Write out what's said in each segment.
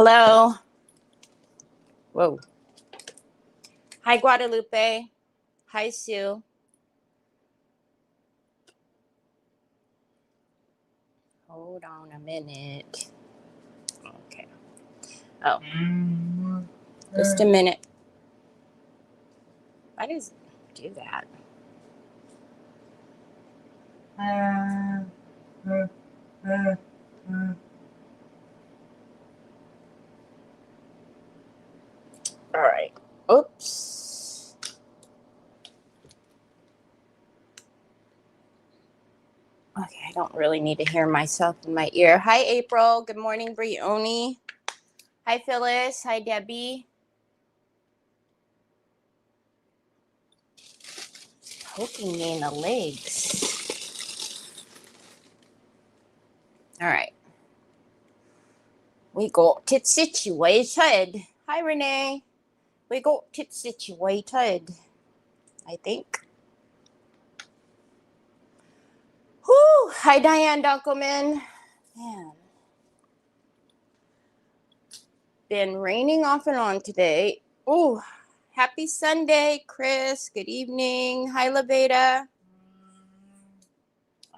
Hello. Whoa. Hi, Guadalupe. Hi, Sue. Hold on a minute. Okay. Oh. Just a minute. Why does it do that? All right. Oops. Okay, I don't really need to hear myself in my ear. Hi, April. Good morning, Brioni. Hi, Phyllis. Hi, Debbie. Poking me in the legs. All right. We got it situated. Hi, Renee. We got it situated, I think. Whew. Hi, Diane Dunkelman. Man. Been raining off and on today. Ooh. Happy Sunday, Chris. Good evening. Hi, Leveda.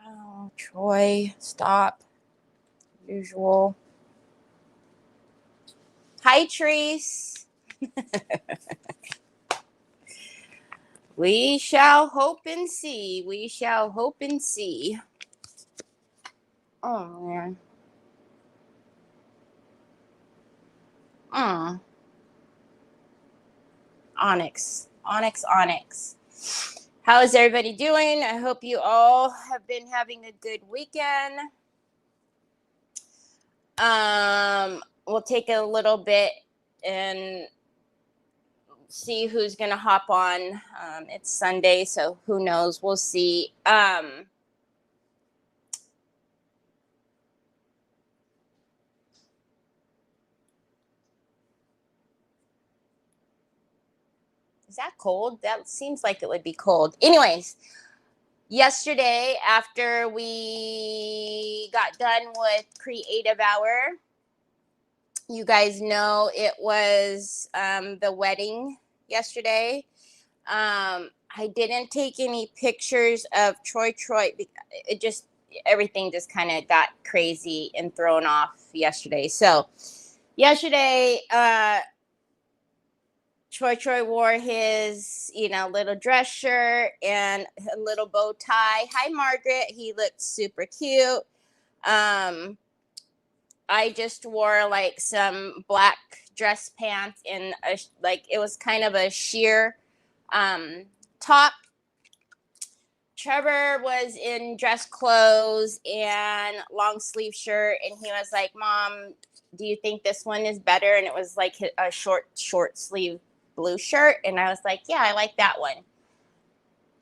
Oh, Troy. Stop. Usual. Hi, Treese. We shall hope and see. We shall hope and see. Oh, man. Onyx. How is everybody doing? I hope you all have been having a good weekend. We'll take a little bit and see who's gonna hop on. It's Sunday, so who knows? We'll see. Is that cold? That seems like it would be cold. Anyways, yesterday after we got done with Creative Hour, you guys know it was the wedding yesterday. I didn't take any pictures of Troy. It just, everything just kind of got crazy and thrown off yesterday. So yesterday, Troy wore his, little dress shirt and a little bow tie. Hi, Margaret. He looked super cute. I just wore like some black dress pants and it was kind of a sheer top. Trevor was in dress clothes and long sleeve shirt, and he was like, "Mom, do you think this one is better?" And it was like a short sleeve blue shirt, and I was like, "Yeah, I like that one."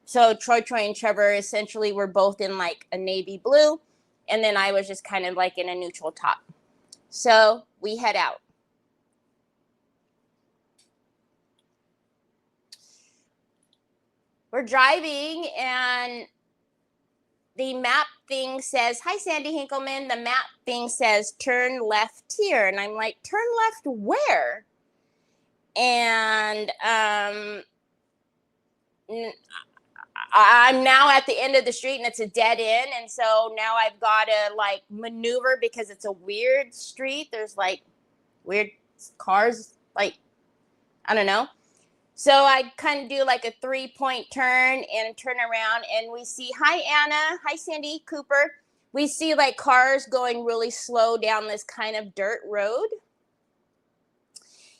So Troy and Trevor essentially were both in like a navy blue, and then I was just kind of like in a neutral top. So we head out. We're driving, and the map thing says, hi, Sandy Hinkleman. The map thing says, turn left here. And I'm like, turn left where? And I'm now at the end of the street, and it's a dead end. And so now I've got to like maneuver because it's a weird street. There's like weird cars, like, I don't know. So I kind of do like a 3-point turn and turn around, and we see, hi, Anna. Hi, Sandy Cooper. We see like cars going really slow down this kind of dirt road.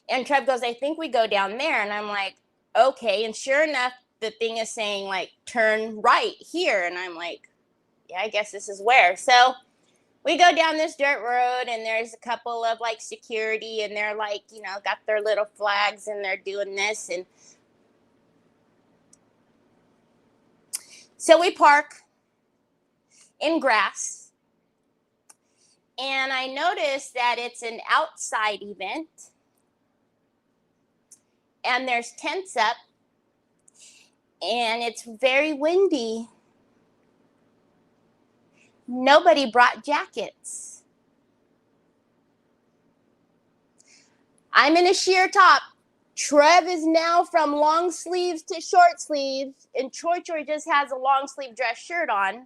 And Trev goes, I think we go down there. And I'm like, okay. And sure enough, the thing is saying like, turn right here. And I'm like, yeah, I guess this is where. So we go down this dirt road, and there's a couple of like security, and they're like, got their little flags, and they're doing this. And so we park in grass, and I noticed that it's an outside event, and there's tents up, and it's very windy. Nobody brought jackets. I'm in a sheer top. Trev is now from long sleeves to short sleeves, and Choi just has a long sleeve dress shirt on.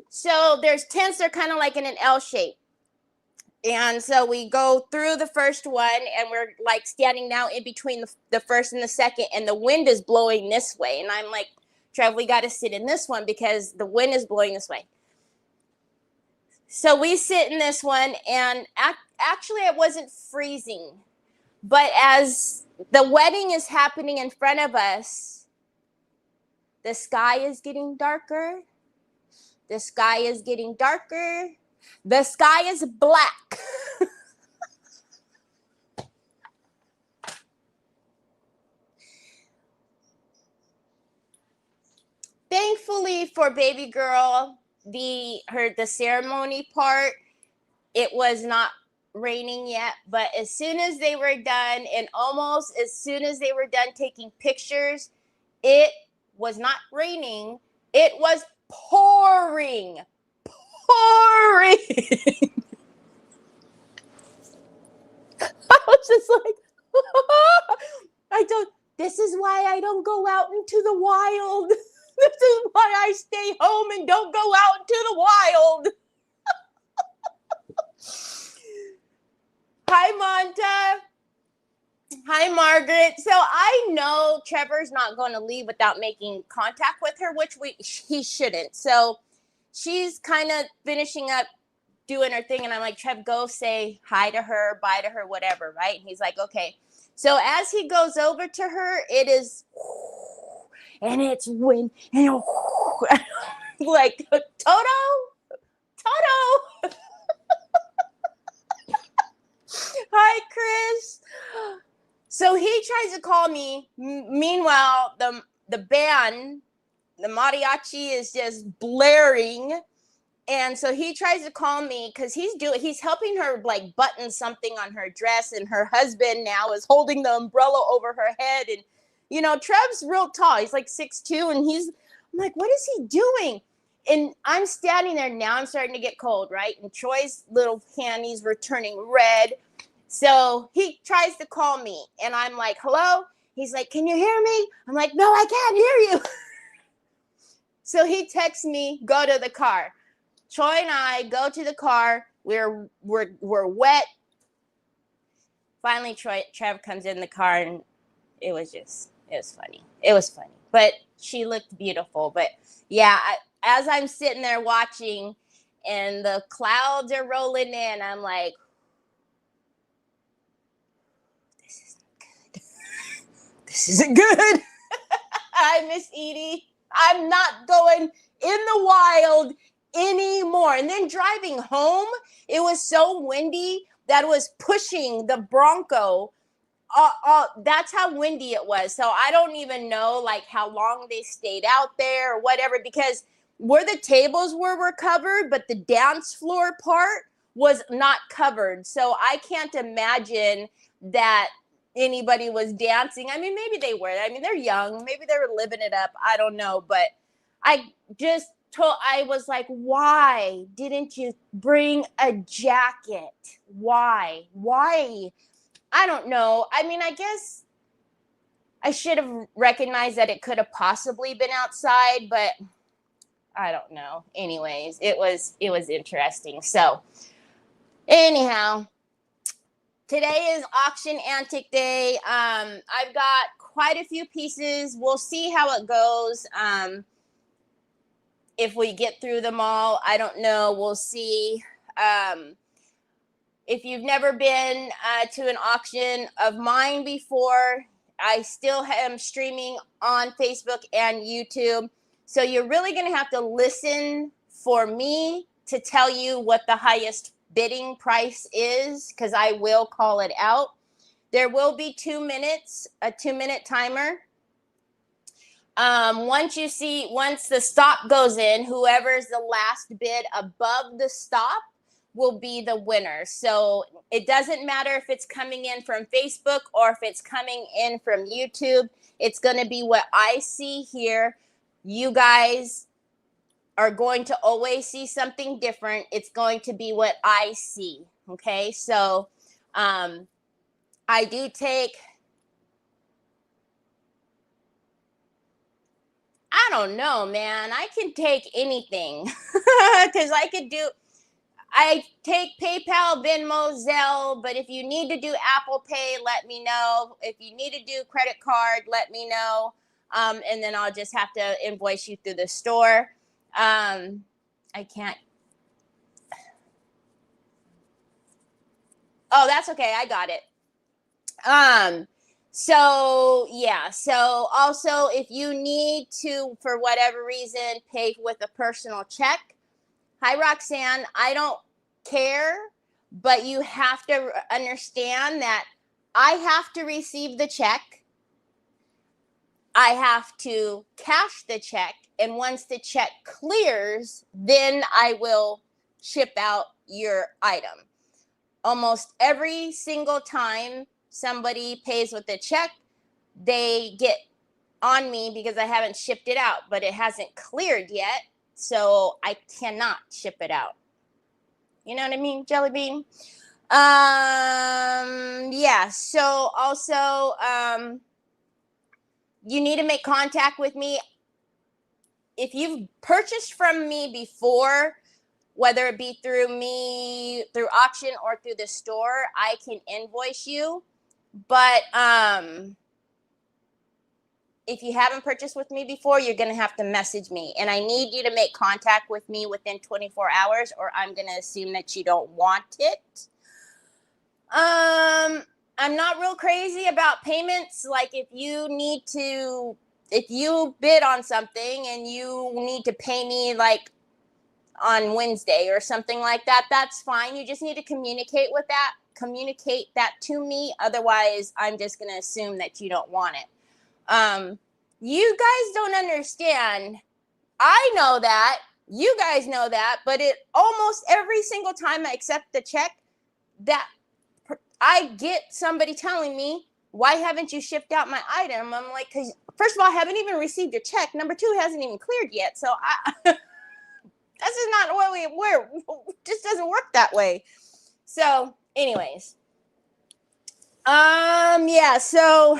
So there's tents, they're kind of like in an L shape. And so we go through the first one, and we're like standing now in between the first and the second, and the wind is blowing this way. And I'm like, Trev, we got to sit in this one because the wind is blowing this way. So we sit in this one, and actually it wasn't freezing. But as the wedding is happening in front of us, the sky is getting darker. The sky is getting darker. The sky is black. Thankfully for baby girl, the ceremony part, it was not raining yet, but as soon as they were done, and almost as soon as they were done taking pictures, it was not raining, it was pouring. I was just like, this is why I don't go out into the wild. This is why I stay home and don't go out into the wild. Hi, Monta. Hi, Margaret. So I know Trevor's not going to leave without making contact with her, which he shouldn't. So she's kind of finishing up doing her thing, and I'm like, Trev, go say hi to her, bye to her, whatever, right? And he's like, okay. So as he goes over to her, it is, and it's wind, and like, Toto. Hi, Chris. So he tries to call me. Meanwhile, the band, the mariachi is just blaring. And so he tries to call me because he's helping her like button something on her dress, and her husband now is holding the umbrella over her head. And you know, Trev's real tall. He's like 6'2", and I'm like, what is he doing? And I'm standing there now. I'm starting to get cold, right? And Troy's little panties were turning red. So he tries to call me, and I'm like, hello? He's like, can you hear me? I'm like, no, I can't hear you. So he texts me, go to the car. Troy and I go to the car. We're wet. Finally, Trev comes in the car, and it was funny. It was funny. But she looked beautiful. But yeah, as I'm sitting there watching, and the clouds are rolling in, I'm like, this isn't good. I miss Edie. I'm not going in the wild anymore. And then driving home, it was so windy that it was pushing the Bronco. That's how windy it was. So I don't even know like how long they stayed out there or whatever, because where the tables were covered, but the dance floor part was not covered. So I can't imagine that anybody was dancing. I mean, maybe they were. I mean, they're young. Maybe they were living it up. I don't know. But I was like, why didn't you bring a jacket? Why? I don't know. I mean, I guess I should have recognized that it could have possibly been outside, but I don't know. Anyways, it was interesting. So anyhow, today is auction Antic day. I've got quite a few pieces. We'll see how it goes. If we get through them all, I don't know. We'll see. If you've never been to an auction of mine before, I still am streaming on Facebook and YouTube. So you're really going to have to listen for me to tell you what the highest bidding price is, because I will call it out. There will be 2 minutes, a 2-minute timer. Once the stop goes in, whoever's the last bid above the stop will be the winner. So it doesn't matter if it's coming in from Facebook or if it's coming in from YouTube. It's going to be what I see here. You guys are going to always see something different. It's going to be what I see. Okay, so I do take, I don't know, man. I can take anything because I take PayPal, Venmo, Zelle, but if you need to do Apple Pay, let me know. If you need to do credit card, let me know. And then I'll just have to invoice you through the store. I can't. Oh, that's okay. I got it. So yeah. So also, if you need to, for whatever reason, pay with a personal check, hi, Roxanne. I don't care, but you have to understand that I have to receive the check. I have to cash the check. And once the check clears, then I will ship out your item. Almost every single time somebody pays with a check, they get on me because I haven't shipped it out, but it hasn't cleared yet. So I cannot ship it out. You know what I mean, Jelly Bean? Yeah. So also, you need to make contact with me. If you've purchased from me before, whether it be through me, through auction or through the store, I can invoice you. But if you haven't purchased with me before, you're going to have to message me. And I need you to make contact with me within 24 hours or I'm going to assume that you don't want it. I'm not real crazy about payments. Like if you bid on something and you need to pay me like on Wednesday or something like that, that's fine. You just need to communicate that to me. Otherwise, I'm just going to assume that you don't want it. You guys don't understand. I know that. You guys know that. But it almost every single time I accept the check, that I get somebody telling me, why haven't you shipped out my item? I'm like, because first of all, I haven't even received your check. Number two, it hasn't even cleared yet. So this is not the way we work. It just doesn't work that way. So anyways, yeah, so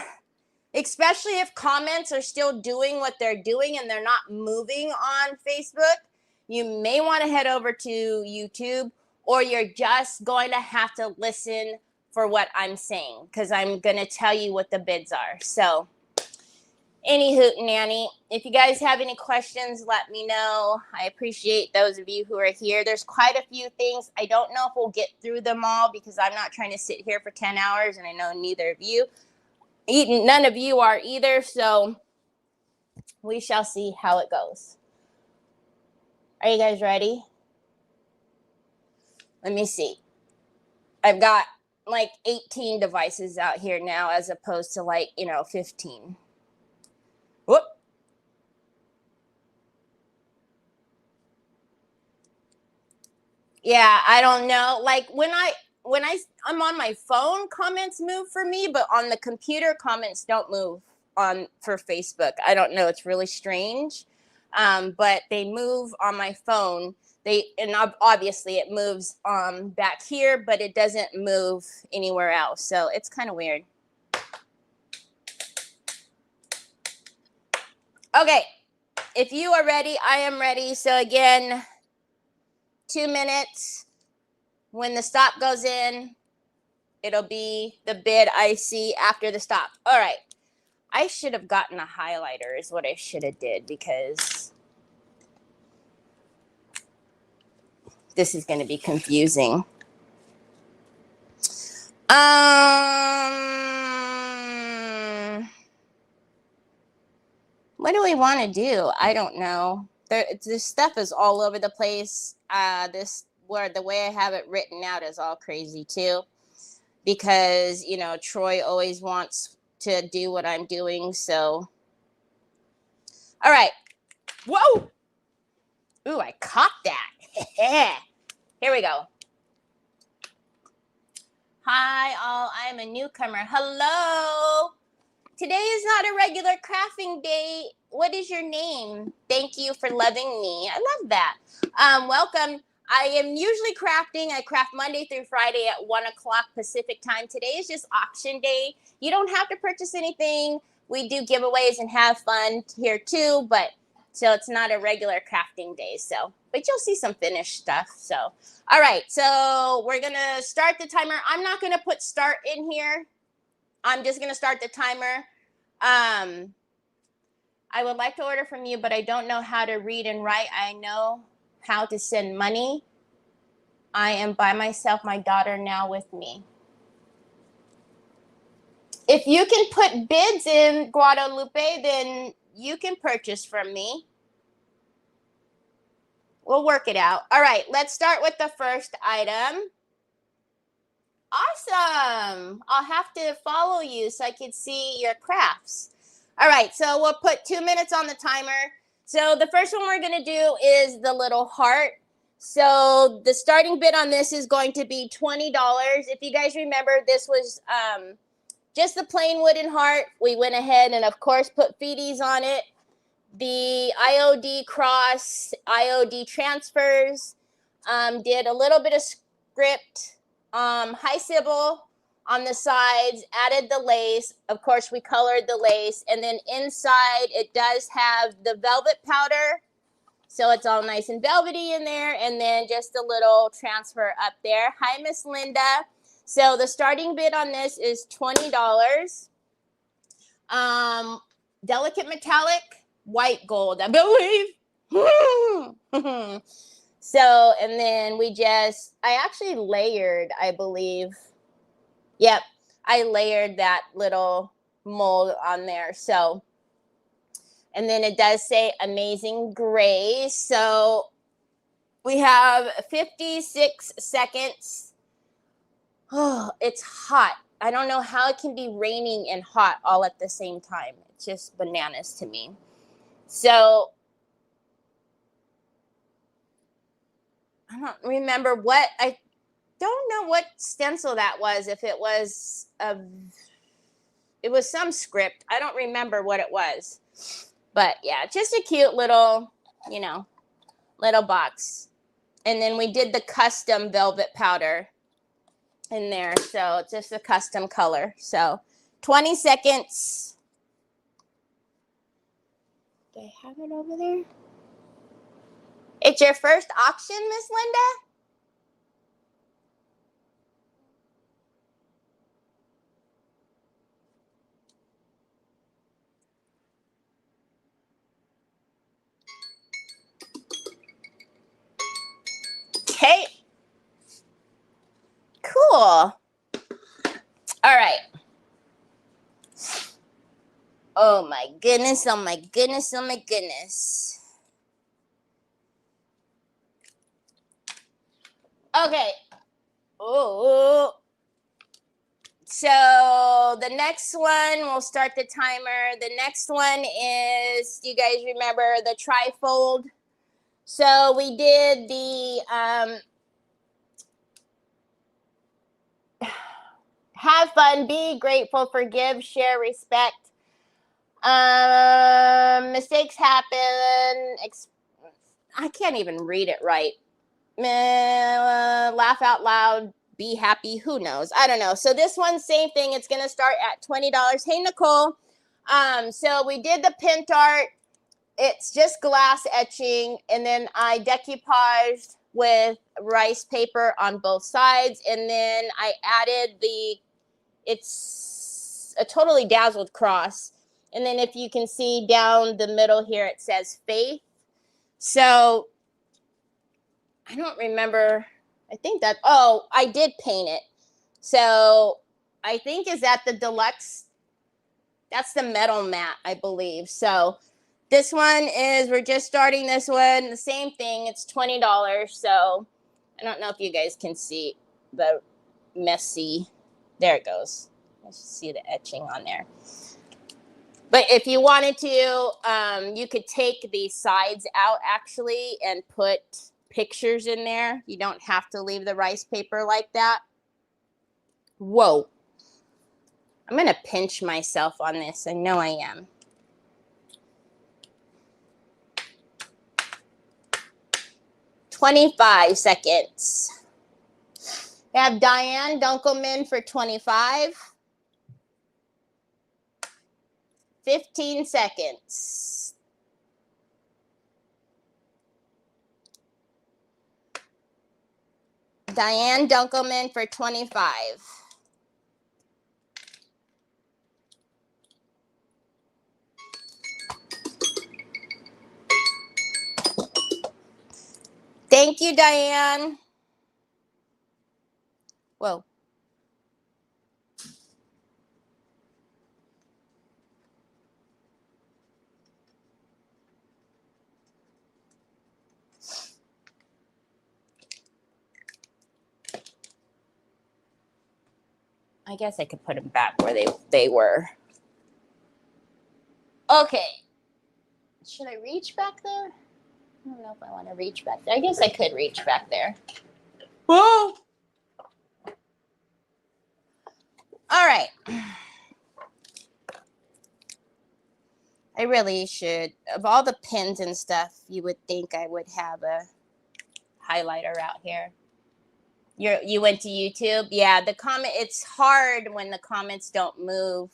especially if comments are still doing what they're doing and they're not moving on Facebook, you may want to head over to YouTube, or you're just going to have to listen for what I'm saying, because I'm going to tell you what the bids are. So any hoot nanny, if you guys have any questions, let me know. I appreciate those of you who are here. There's quite a few things. I don't know if we'll get through them all because I'm not trying to sit here for 10 hours, and I know neither of you. None of you are either, so we shall see how it goes. Are you guys ready? Let me see. I've got like 18 devices out here now as opposed to 15. Whoop. Yeah, I don't know. Like when I'm on my phone, comments move for me, but on the computer, comments don't move for Facebook. I don't know. It's really strange. But they move on my phone. And obviously it moves back here, but it doesn't move anywhere else. So it's kind of weird. Okay, if you are ready, I am ready. So again, 2 minutes. When the stop goes in, it'll be the bid I see after the stop. All right. I should have gotten a highlighter is what I should have did, because this is going to be confusing. What do we want to do? I don't know. This stuff is all over the place. The way I have it written out is all crazy too, because Troy always wants to do what I'm doing. So, all right. Whoa! Ooh, I caught that. Here we go. Hi, all. I am a newcomer. Hello. Today is not a regular crafting day. What is your name? Thank you for loving me. I love that. Welcome. I am usually crafting. I craft Monday through Friday at 1 o'clock Pacific time. Today is just auction day. You don't have to purchase anything. We do giveaways and have fun here too, but so it's not a regular crafting day. So, but you'll see some finished stuff. So, all right. So we're going to start the timer. I'm not going to put start in here. I'm just going to start the timer. I would like to order from you, but I don't know how to read and write. I know how to send money. I am by myself, my daughter now with me. If you can put bids in, Guadalupe, then you can purchase from me. We'll work it out. All right, let's start with the first item. Awesome. I'll have to follow you so I can see your crafts. All right, so we'll put 2 minutes on the timer. So the first one we're going to do is the little heart. So the starting bid on this is going to be $20. If you guys remember, this was just the plain wooden heart. We went ahead and, of course, put feeties on it. The IOD cross, IOD transfers, did a little bit of script, high symbol on the sides, added the lace. Of course, we colored the lace. And then inside, it does have the velvet powder. So it's all nice and velvety in there. And then just a little transfer up there. Hi, Miss Linda. So the starting bid on this is $20. Delicate metallic, white gold, I believe. So, and then I actually layered, I believe. Yep, I layered that little mold on there. So, and then it does say Amazing Grace. So we have 56 seconds. Oh, it's hot. I don't know how it can be raining and hot all at the same time. It's just bananas to me. So I don't remember I don't know what stencil that was. If it was it was some script. I don't remember what it was. But yeah, just a cute little, little box. And then we did the custom velvet powder in there. So it's just a custom color. So 20 seconds. Do I have it over there? It's your first auction, Miss Linda? Okay. Cool. All right. Oh my goodness, oh my goodness, oh my goodness. Okay. Oh. So the next one, we'll start the timer. The next one is, do you guys remember the trifold? So we did the have fun, be grateful, forgive, share, respect. Mistakes happen. I can't even read it right. Laugh out loud, be happy. Who knows? I don't know. So this one, same thing. It's going to start at $20. Hey, Nicole. So we did the pint art. It's just glass etching. And then I decoupaged with rice paper on both sides. And then I added it's a totally dazzled cross. And then if you can see down the middle here, it says faith. So I don't remember. I think that, I did paint it. So I think is that the deluxe. That's the metal mat, I believe. So this one is, we're just starting this one. The same thing. It's $20. So I don't know if you guys can see the messy. There it goes. Let's see the etching on there. But if you wanted to, you could take the sides out actually and put pictures in there. You don't have to leave the rice paper like that. Whoa. I'm going to pinch myself on this. I know I am. 25 seconds. We have Diane Dunkelman for 25. 15 seconds. Diane Dunkelman for 25. Thank you, Diane. Whoa. I guess I could put them back where they were. Okay. Should I reach back there? I don't know if I want to reach back there. I guess I could reach back there. Whoa. All right. I really should. Of all the pins and stuff, you would think I would have a highlighter out here. You went to YouTube? Yeah, the comment, it's hard when the comments don't move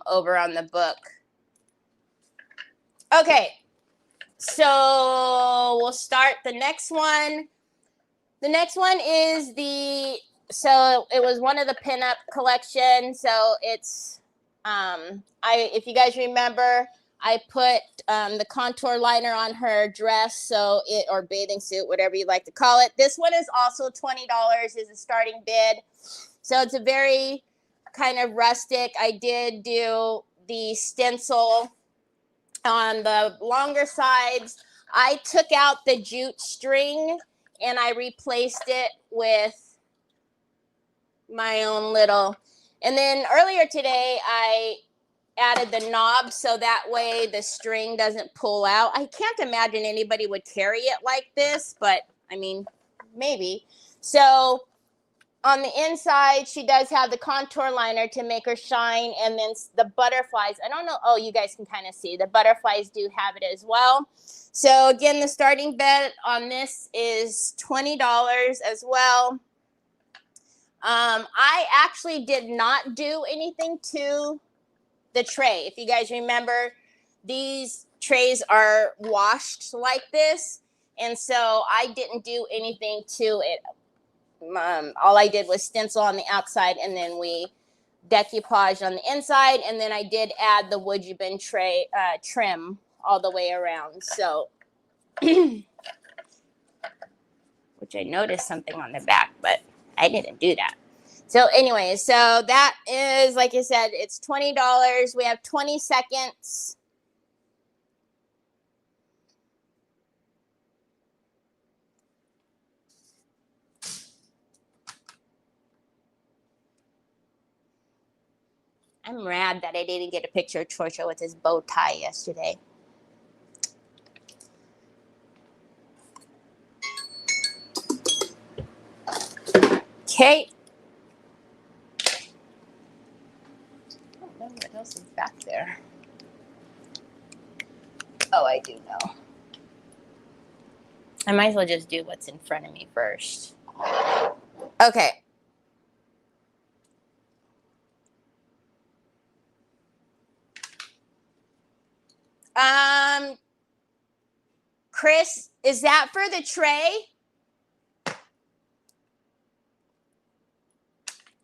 over on the book. Okay, so we'll start the next one. The next one is so it was one of the pinup collection. So it's, if you guys remember, I put the contour liner on her dress, or bathing suit, whatever you like to call it. This one is also $20 is a starting bid. So it's a very kind of rustic. I did do the stencil on the longer sides. I took out the jute string and I replaced it with my own little. And then earlier today, I added the knob so that way the string doesn't pull out. I can't imagine anybody would carry it like this, but I mean, maybe. So on the inside, she does have the contour liner to make her shine, and then the butterflies. I don't know. Oh, you guys can kind of see the butterflies do have it as well. So again, the starting bid on this is $20 as well. I actually did not do anything to the tray. If you guys remember, these trays are washed like this, and so I didn't do anything to it. All I did was stencil on the outside, and then we decoupage on the inside, and then I did add the would you bin tray trim all the way around. So, which I noticed something on the back, but I didn't do that. So anyway, so that is, like I said, it's $20. We have 20 seconds. I'm mad that I didn't get a picture of Trisha with his bow tie yesterday. Okay. I don't know what else is back there. Oh, I do know. I might as well just do what's in front of me first. Okay. Chris, is that for the tray?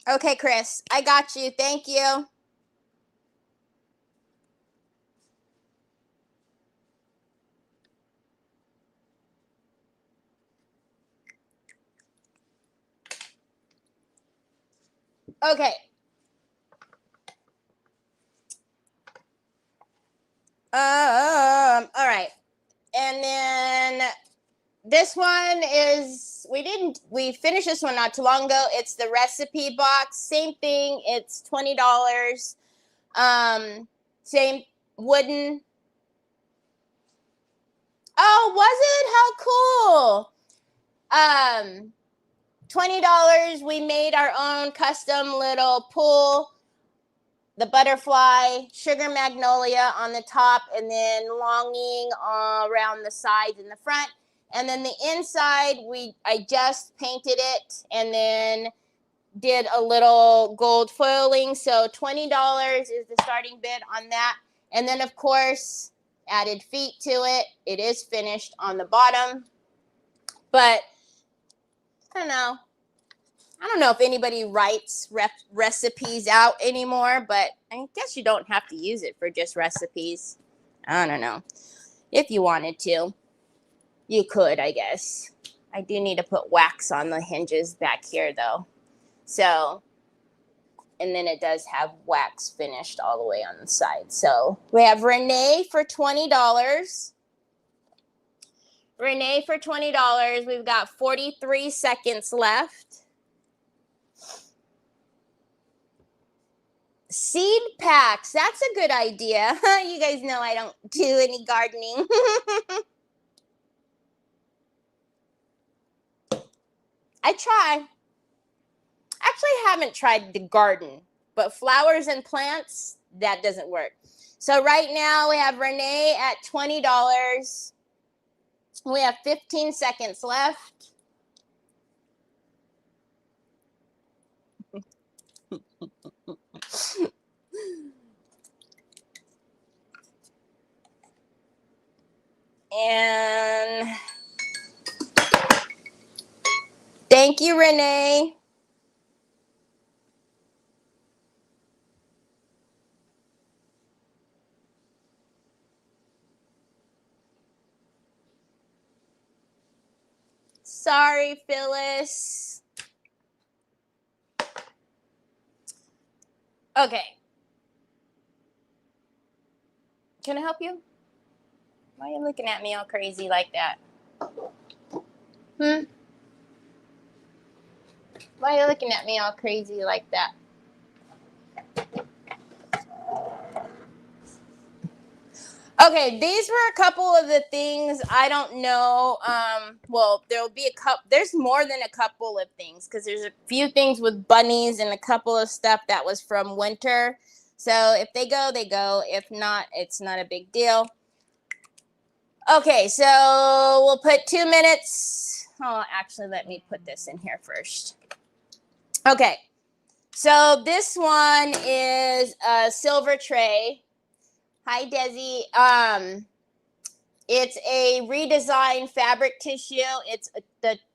Okay, Chris, I got you. Thank you. Okay. All right. And then this one is, we finished this one not too long ago. It's the recipe box. Same thing. It's $20. Same wooden. Oh, was it? How cool. $20. We made our own custom little pool. The butterfly, sugar magnolia on the top, and then longing around the sides and the front. And then the inside, I just painted it and then did a little gold foiling. So $20 is the starting bid on that. And then, of course, added feet to it. It is finished on the bottom. But I don't know if anybody writes recipes out anymore, but I guess you don't have to use it for just recipes. I don't know. If you wanted to, you could, I guess. I do need to put wax on the hinges back here, though. So, and then it does have wax finished all the way on the side. So, we have Renee for $20. Renee for $20. We've got 43 seconds left. Seed packs. That's a good idea. You guys know I don't do any gardening. I try. Actually, I haven't tried the garden, but flowers and plants, that doesn't work. So right now we have Renee at $20. We have 15 seconds left. And thank you, Renee. Sorry, Phyllis. Okay. Can I help you? Why are you looking at me all crazy like that? Why are you looking at me all crazy like that? Okay, these were a couple of the things. I don't know. Well, there'll be a couple. There's more than a couple of things because there's a few things with bunnies and a couple of stuff that was from winter. So if they go, they go. If not, it's not a big deal. Okay, so we'll put 2 minutes. Oh, actually, let me put this in here first. Okay, so this one is a silver tray. Hi, Desi. It's a redesigned fabric tissue. It's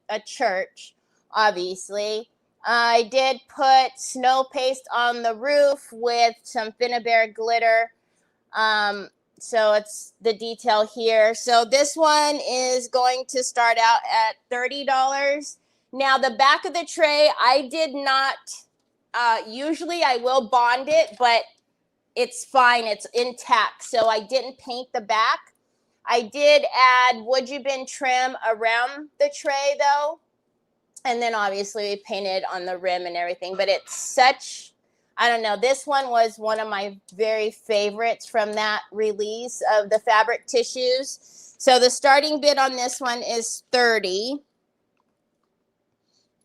a church, obviously. I did put snow paste on the roof with some Finnabair glitter. So it's the detail here. So this one is going to start out at $30. Now the back of the tray, I did not, usually I will bond it, but it's fine. It's intact. So I didn't paint the back. I did add wood bin trim around the tray though. And then obviously we painted on the rim and everything, but it's such, I don't know. This one was one of my very favorites from that release of the fabric tissues. So the starting bid on this one is $30.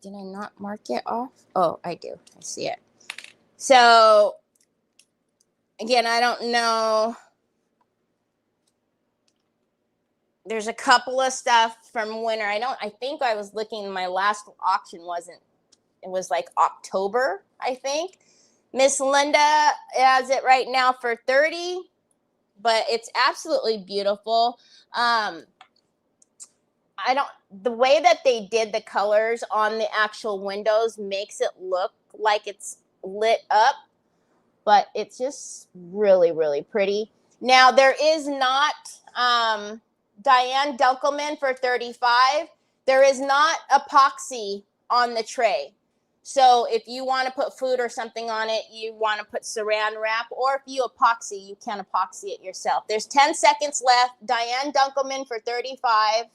Did I not mark it off? Oh, I do. I see it. So again, I don't know. There's a couple of stuff from winter. I think I was looking, my last auction it was like October, I think. Miss Linda has it right now for $30, but it's absolutely beautiful. The way that they did the colors on the actual windows makes it look like it's lit up, but it's just really, really pretty. Now there is not, Diane Dunkelman for $35. There is not epoxy on the tray. So if you want to put food or something on it, you want to put saran wrap, or if you epoxy, you can epoxy it yourself. There's 10 seconds left. Diane Dunkelman for $35.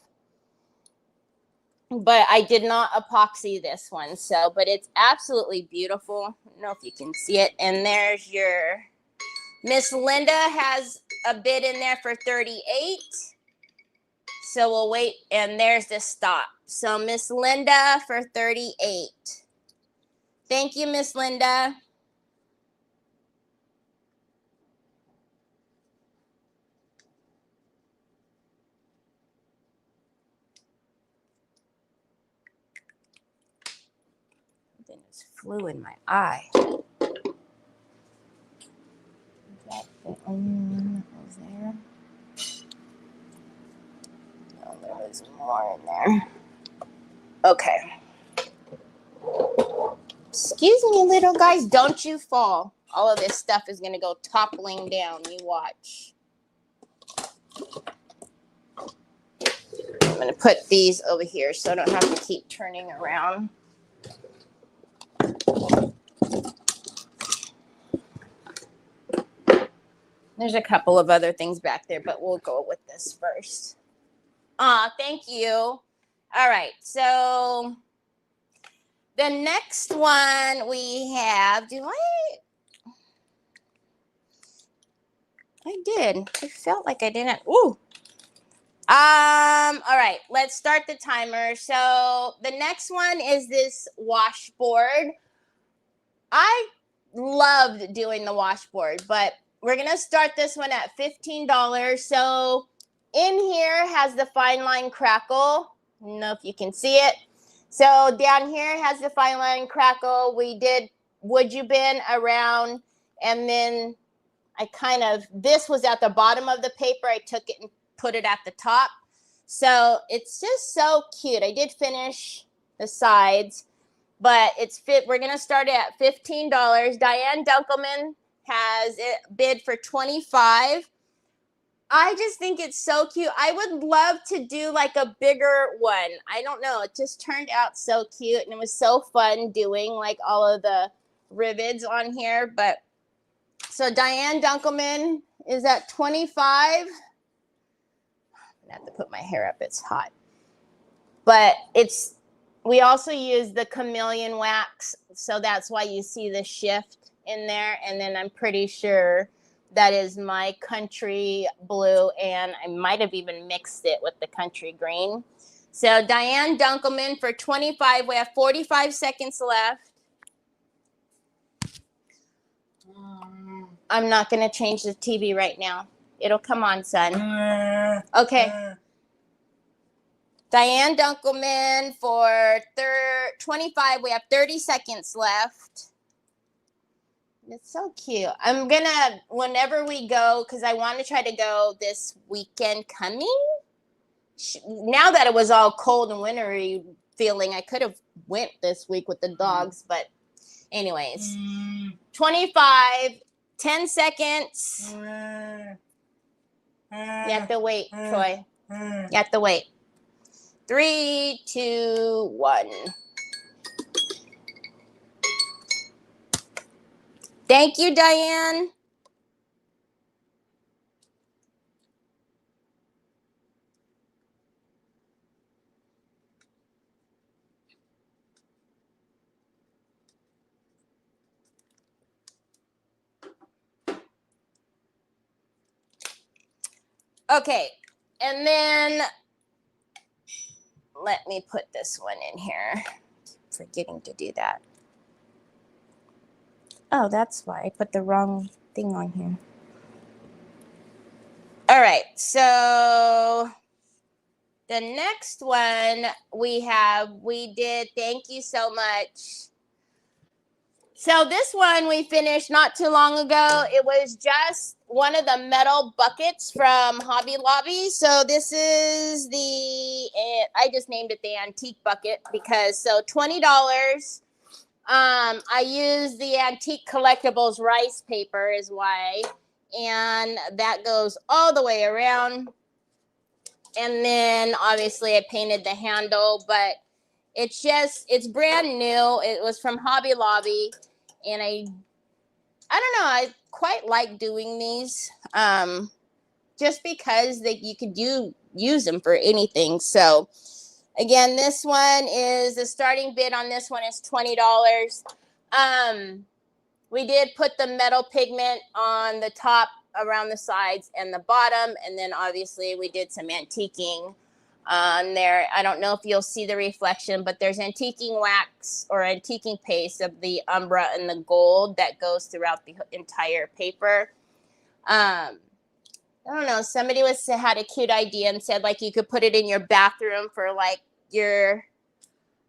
But I did not epoxy this one. So, but it's absolutely beautiful. I don't know if you can see it. And there's your, Miss Linda has a bid in there for $38. So we'll wait, and there's the stop. So Miss Linda for $38. Thank you, Miss Linda. Something just flew in my eye. Is that the only one that was there? No, there was more in there. Okay. Excuse me, little guys. Don't you fall. All of this stuff is going to go toppling down. You watch. I'm going to put these over here so I don't have to keep turning around. There's a couple of other things back there, but we'll go with this first. Thank you. All right, so the next one we have, I did. I felt like I didn't. Ooh. All right, let's start the timer. So the next one is this washboard. I loved doing the washboard, but we're going to start this one at $15. So in here has the fine line crackle. I don't know if you can see it. So down here has the fine line crackle. We did Would You Been around, and then this was at the bottom of the paper. I took it and put it at the top. So it's just so cute. I did finish the sides, but we're going to start it at $15. Diane Dunkelman has it bid for $25. I just think it's so cute. I would love to do like a bigger one. I don't know. It just turned out so cute, and it was so fun doing like all of the rivets on here. But so Diane Dunkelman is at $25. I have to put my hair up. It's hot. But we also use the chameleon wax, so that's why you see the shift in there. And then I'm pretty sure that is my country blue, and I might have even mixed it with the country green. So Diane Dunkelman for $25. We have 45 seconds left. I'm not going to change the TV right now. It'll come on, son. Okay. Diane Dunkelman for 25. We have 30 seconds left. It's so cute. I'm going to, whenever we go, because I want to try to go this weekend coming. Now that it was all cold and wintry feeling, I could have went this week with the dogs. But anyways, 25, 10 seconds. You have to wait, Troy. You have to wait. 3, 2, 1. Thank you, Diane. Okay, and then let me put this one in here. Forgetting to do that. Oh, that's why I put the wrong thing on here. All right, so the next one we did, thank you so much. So this one we finished not too long ago. It was just one of the metal buckets from Hobby Lobby. So this is I just named it the Antique bucket because, so $20. I use the Antique Collectibles rice paper is why. And that goes all the way around. And then obviously I painted the handle, but it's brand new. It was from Hobby Lobby. And I don't know, I quite like doing these just because you could use them for anything. So again, this one is the starting bid on this one is $20. We did put the metal pigment on the top, around the sides and the bottom, and then obviously we did some antiquing on there. I don't know if you'll see the reflection, but there's antiquing wax or antiquing paste of the umbra and the gold that goes throughout the entire paper. I don't know, somebody had a cute idea and said like you could put it in your bathroom for like your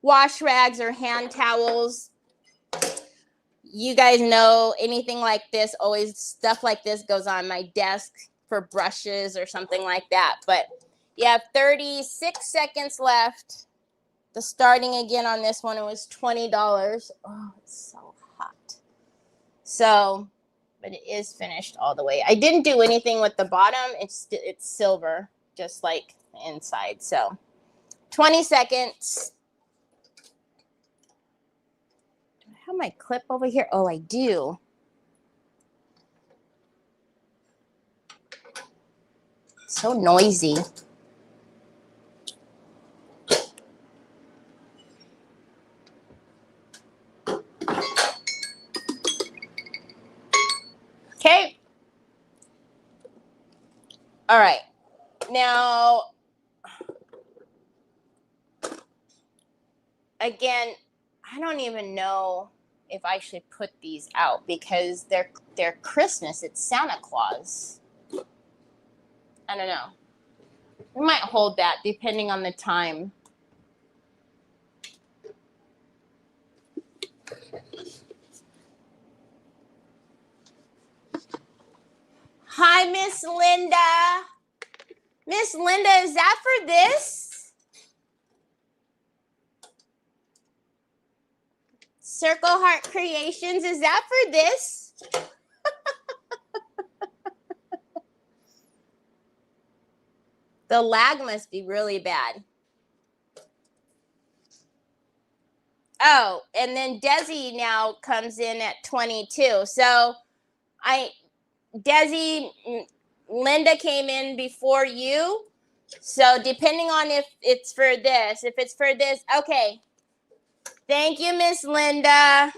wash rags or hand towels. You guys know anything like this, always stuff like this goes on my desk for brushes or something like that. But you have 36 seconds left. The starting again on this one, it was $20. Oh, it's so hot. So, but it is finished all the way. I didn't do anything with the bottom. It's silver, just like the inside. So 20 seconds. Do I have my clip over here? Oh, I do. So noisy. Okay. All right. Now, again, I don't even know if I should put these out because they're Christmas. It's Santa Claus. I don't know. We might hold that depending on the time. Hi, Miss Linda. Miss Linda, is that for this? Circle Heart Creations, is that for this? The lag must be really bad. Oh, and then Desi now comes in at 22. So Desi, Linda came in before you. So depending on if it's for this, okay. Thank you, Miss Linda.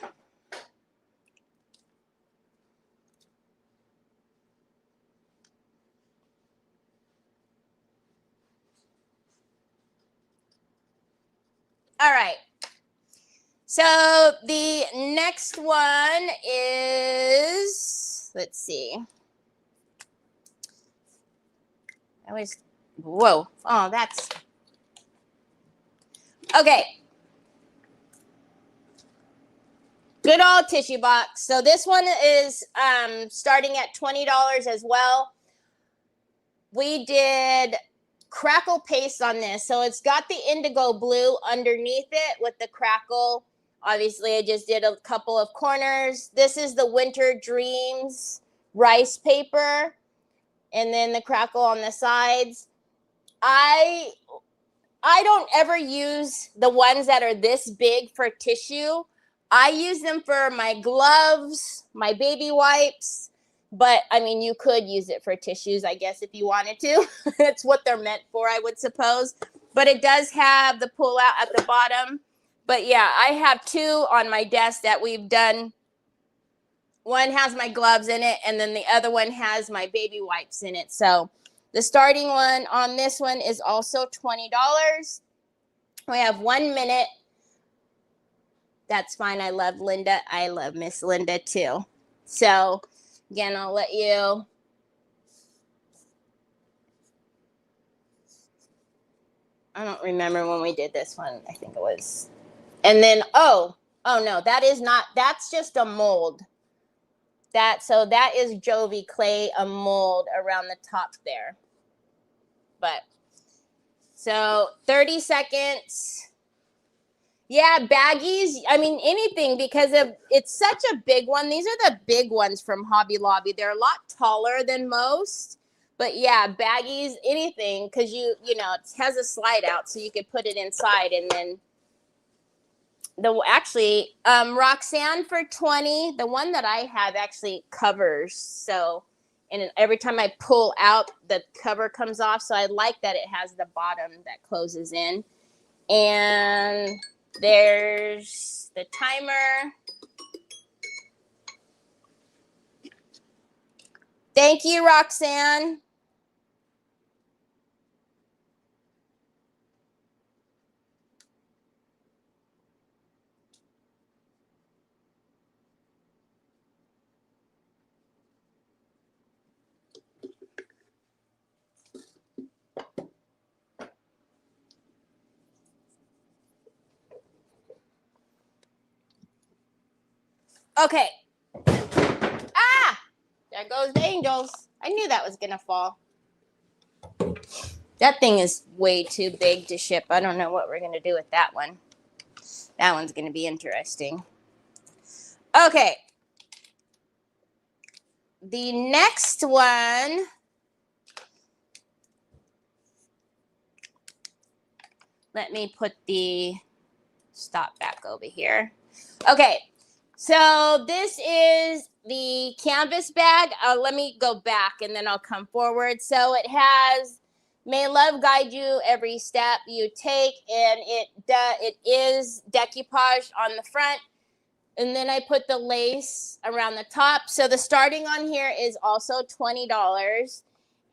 All right. So the next one is, let's see. Whoa. Oh, that's, okay. Good old tissue box. So this one is starting at $20 as well. We did crackle paste on this. So it's got the indigo blue underneath it with the crackle. Obviously, I just did a couple of corners. This is the Winter Dreams rice paper. And then the crackle on the sides. I don't ever use the ones that are this big for tissue. I use them for my gloves, my baby wipes. But, I mean, you could use it for tissues, I guess, if you wanted to. It's what they're meant for, I would suppose. But it does have the pull out at the bottom. But, yeah, I have two on my desk that we've done. One has my gloves in it, and then the other one has my baby wipes in it. So the starting one on this one is also $20. We have 1 minute. That's fine. I love Linda. I love Miss Linda too. So again, I'll let you. I don't remember when we did this one. I think it was. And then, oh no, that is not, that's just a mold. So that is Jovi Clay, a mold around the top there. But so 30 seconds. Yeah, baggies. I mean, anything because it's such a big one. These are the big ones from Hobby Lobby. They're a lot taller than most. But yeah, baggies, anything, because you know, it has a slide out so you could put it inside. And then Roxanne for 20. The one that I have actually covers. So, and every time I pull out, the cover comes off. So I like that it has the bottom that closes in. And there's the timer. Thank you, Roxanne. Okay. Ah! There goes the angels. I knew that was going to fall. That thing is way too big to ship. I don't know what we're going to do with that one. That one's going to be interesting. Okay. The next one. Let me put the stop back over here. Okay. So this is the canvas bag. Let me go back and then I'll come forward. So it has, may love guide you every step you take, and it is decoupage on the front. And then I put the lace around the top. So the starting on here is also $20.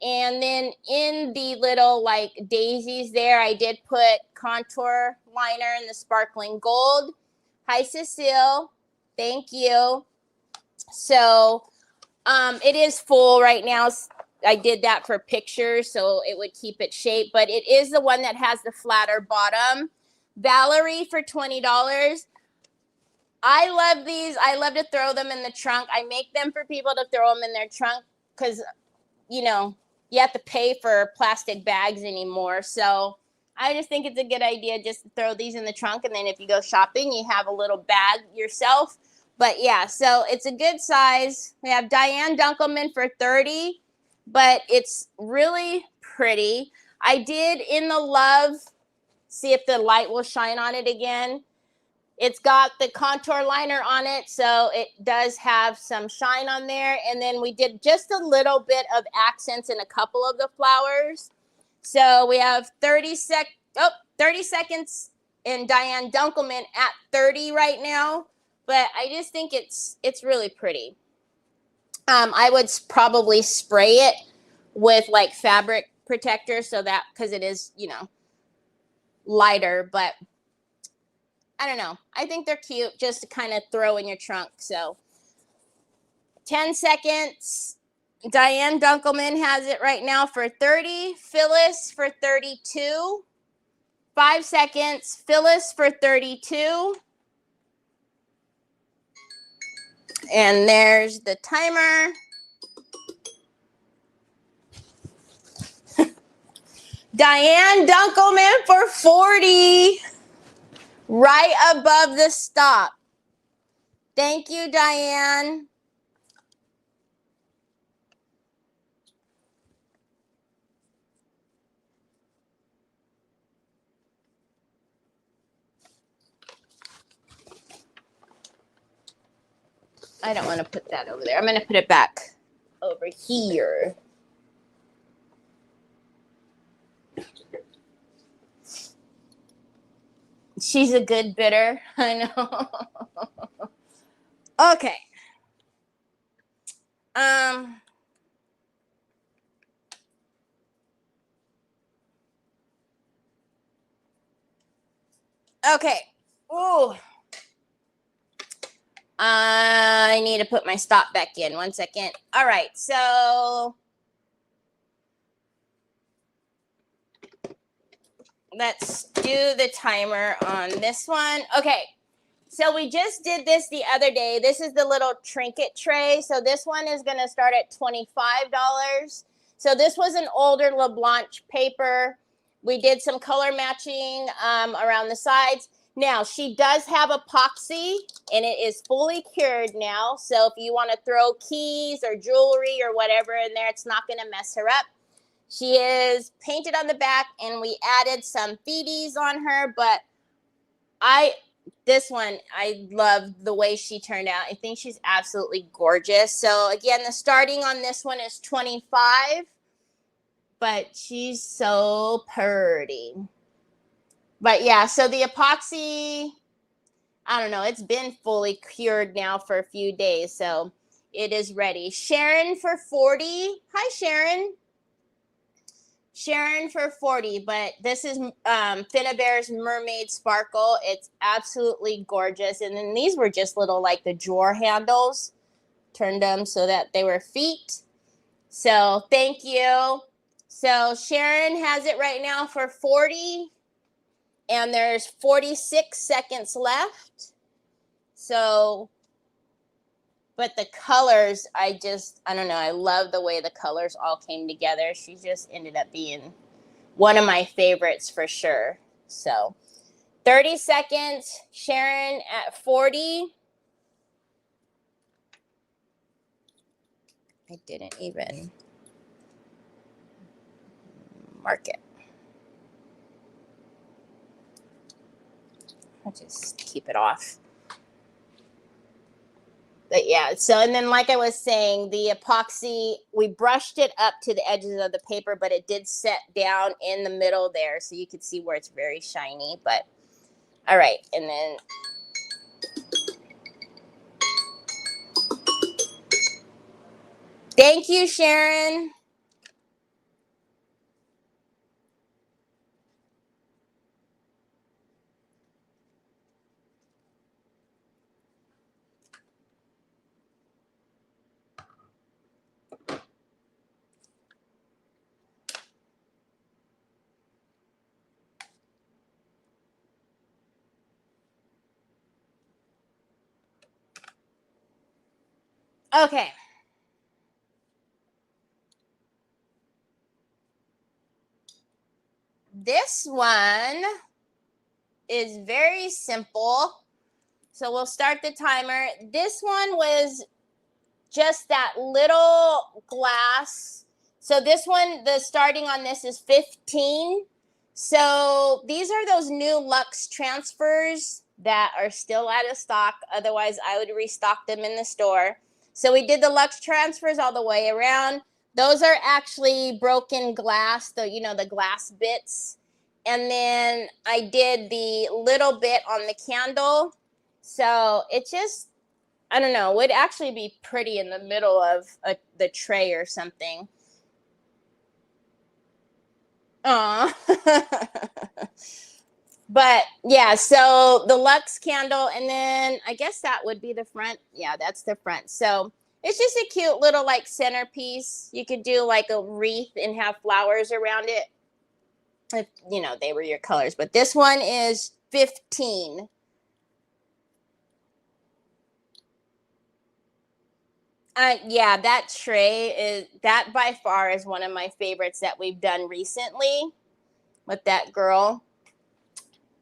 And then in the little like daisies there, I did put contour liner in the sparkling gold. Hi, Cecile. Thank you. So it is full right now. I did that for pictures so it would keep its shape, but it is the one that has the flatter bottom. Valerie for $20. I love these. I love to throw them in the trunk. I make them for people to throw them in their trunk because, you know, you have to pay for plastic bags anymore. So I just think it's a good idea just to throw these in the trunk. And then if you go shopping, you have a little bag yourself. But yeah, so it's a good size. We have Diane Dunkelman for $30, but it's really pretty. I did in the love, see if the light will shine on it again. It's got the contour liner on it, so it does have some shine on there. And then we did just a little bit of accents in a couple of the flowers. So we have 30 seconds in Diane Dunkelman at 30 right now. But I just think it's really pretty. I would probably spray it with like fabric protector so that, because it is, you know, lighter, but I don't know. I think they're cute just to kind of throw in your trunk. So 10 seconds. Diane Dunkelman has it right now for 30. Phyllis for 32. 5 seconds. Phyllis for 32. And there's the timer. Diane Dunkelman for 40. Right above the stop. Thank you, Diane. I don't want to put that over there. I'm going to put it back over here. She's a good bidder. I know. Okay. Okay. Ooh. I need to put my stop back in. 1 second. All right. So let's do the timer on this one. Okay. So we just did this the other day. This is the little trinket tray. So this one is going to start at $25. So this was an older LeBlanc paper. We did some color matching around the sides. Now, she does have epoxy, and it is fully cured now. So if you want to throw keys or jewelry or whatever in there, it's not going to mess her up. She is painted on the back, and we added some feeties on her. But this one, I love the way she turned out. I think she's absolutely gorgeous. So again, the starting on this one is $25. But she's so pretty. But yeah, so the epoxy, I don't know, it's been fully cured now for a few days, so it is ready. Sharon for 40. Hi, Sharon. Sharon for 40, but this is Finnabare's Mermaid Sparkle. It's absolutely gorgeous. And then these were just little, like the drawer handles. Turned them so that they were feet. So thank you. So Sharon has it right now for 40. And there's 46 seconds left. So but the colors, I don't know. I love the way the colors all came together. She just ended up being one of my favorites for sure. So 30 seconds, Sharon at 40. I didn't even mark it. I'll just keep it off. But yeah, so, and then like I was saying, the epoxy, we brushed it up to the edges of the paper, but it did set down in the middle there. So you could see where it's very shiny, but all right. And then thank you, Sharon. Okay. This one is very simple. So we'll start the timer. This one was just that little glass. So this one, the starting on this is 15. So these are those new Luxe transfers that are still out of stock. Otherwise, I would restock them in the store. So we did the Luxe transfers all the way around. Those are actually broken glass, the glass bits. And then I did the little bit on the candle. So it just, I don't know, would actually be pretty in the middle of the tray or something. Aw. But yeah, so the Luxe candle, and then I guess that would be the front. Yeah, that's the front. So it's just a cute little like centerpiece. You could do like a wreath and have flowers around it if, they were your colors. But this one is 15. Yeah, that tray that by far is one of my favorites that we've done recently with that girl.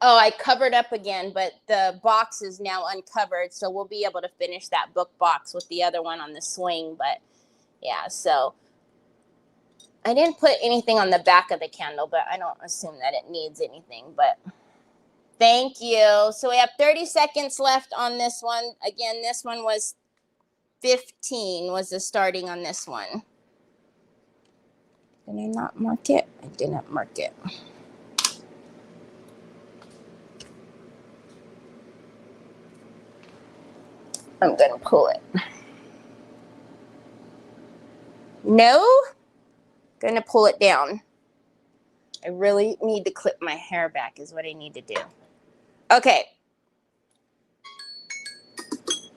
Oh, I covered up again, but the box is now uncovered, so we'll be able to finish that book box with the other one on the swing. But yeah, so I didn't put anything on the back of the candle, but I don't assume that it needs anything. But thank you. So we have 30 seconds left on this one. Again, this one was 15 was the starting on this one. Did I not mark it? I didn't mark it. I'm going to pull it. No? Going to pull it down. I really need to clip my hair back is what I need to do. Okay. Is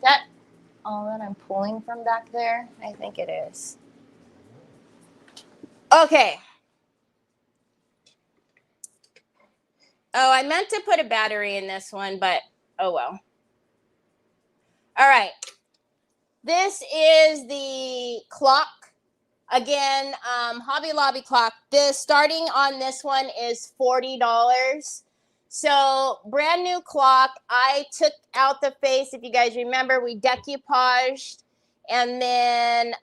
that all that I'm pulling from back there? I think it is. Okay. Oh, I meant to put a battery in this one, but oh well. All right. This is the clock. Again, Hobby Lobby clock. The starting on this one is $40. So brand new clock. I took out the face. If you guys remember, we decoupaged, and then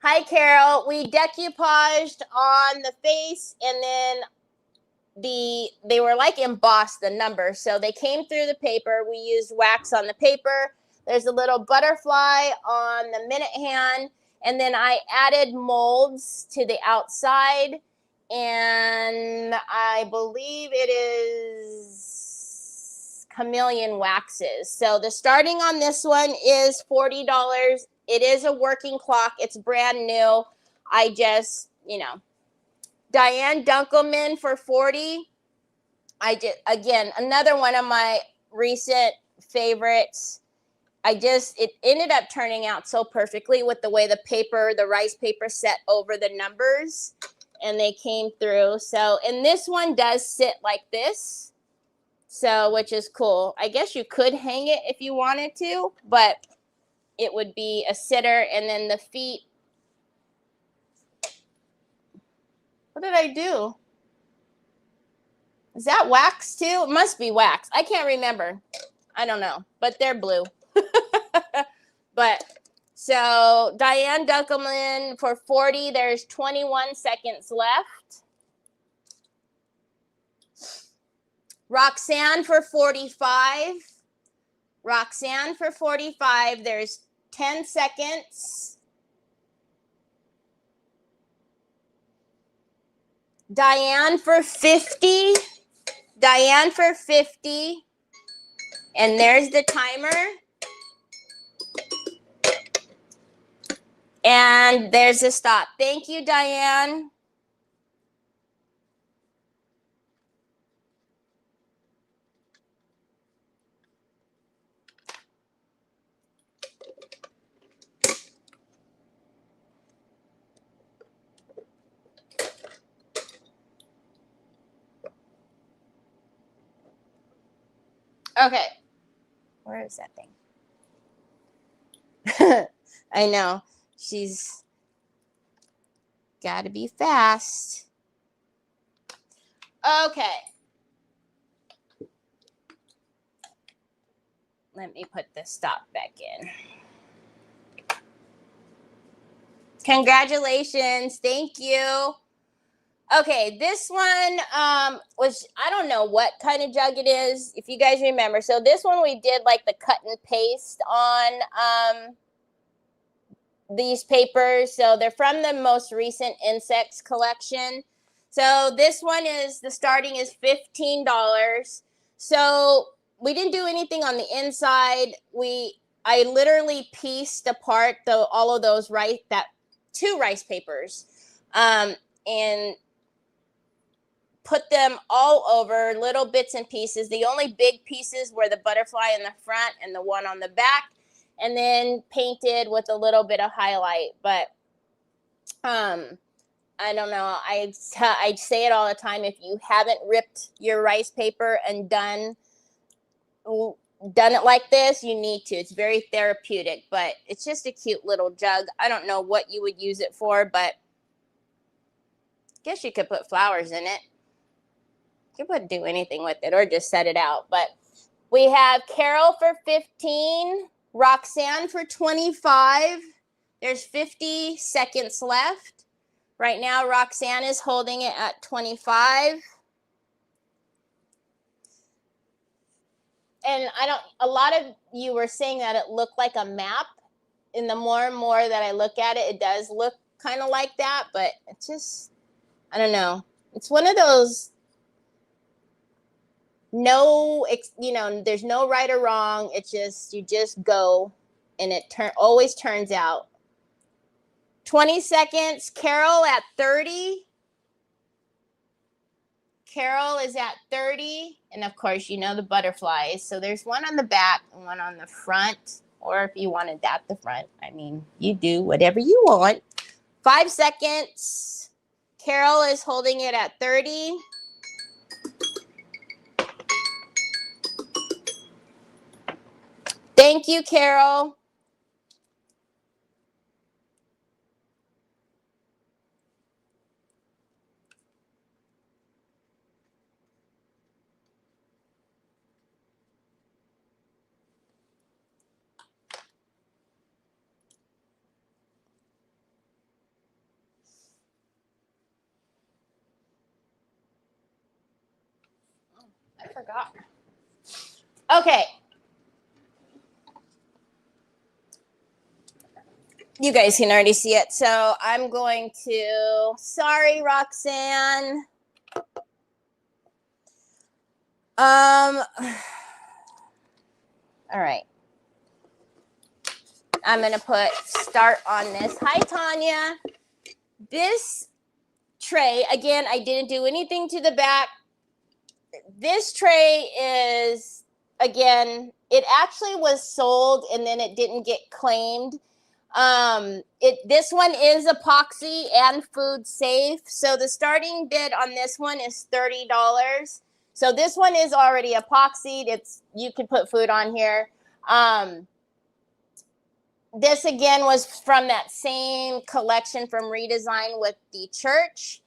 hi Carol. We decoupaged on the face, and then they were like embossed, the numbers. So they came through the paper. We used wax on the paper. There's a little butterfly on the minute hand. And then I added molds to the outside. And I believe it is chameleon waxes. So the starting on this one is $40. It is a working clock. It's brand new. I just, Diane Dunkelman for 40. Again, another one of my recent favorites. It ended up turning out so perfectly with the way the rice paper set over the numbers. and they came through. So, and this one does sit like this. So, which is cool. I guess you could hang it if you wanted to, but it would be a sitter. And then the feet. What did I do? Is that wax too? It must be wax. I can't remember. I don't know, but they're blue. But so Diane Duckelman for 40. There's 21 seconds left. Roxanne for 45. Roxanne for 45. There's 10 seconds. Diane for 50. Diane for 50. And there's the timer. And there's the stop. Thank you, Diane. Okay. Where is that thing? I know. She's got to be fast. Okay. Let me put the stop back in. Congratulations. Thank you. Okay, this one was, I don't know what kind of jug it is, if you guys remember. So this one we did like the cut and paste on these papers. So they're from the most recent insects collection. So this one is, the starting is $15. So we didn't do anything on the inside. I literally pieced apart all of those two rice papers and put them all over, little bits and pieces. The only big pieces were the butterfly in the front and the one on the back, and then painted with a little bit of highlight. But I don't know. I say it all the time. If you haven't ripped your rice paper and done it like this, you need to. It's very therapeutic, but it's just a cute little jug. I don't know what you would use it for, but I guess you could put flowers in it. You could do anything with it or just set it out. But we have Carol for 15, Roxanne for 25. There's 50 seconds left. Right now, Roxanne is holding it at 25. And a lot of you were saying that it looked like a map. And the more and more that I look at it, it does look kind of like that. But it's just, I don't know. It's one of those, there's no right or wrong. It's just, you just go, and it always turns out. 20 seconds. Carol at 30. Carol is at 30. And of course, the butterflies. So there's one on the back and one on the front. Or if you wanted that the front, you do whatever you want. 5 seconds. Carol is holding it at 30. Thank you, Carol. I forgot. Okay. You guys can already see it. So I'm going to, sorry, Roxanne. All right. I'm going to put start on this. Hi, Tanya. This tray, again, I didn't do anything to the back. This tray is, again, it actually was sold and then it didn't get claimed. This one is epoxy and food safe. So the starting bid on this one is $30. So this one is already epoxied. You can put food on here. This again was from that same collection from Redesign with the church.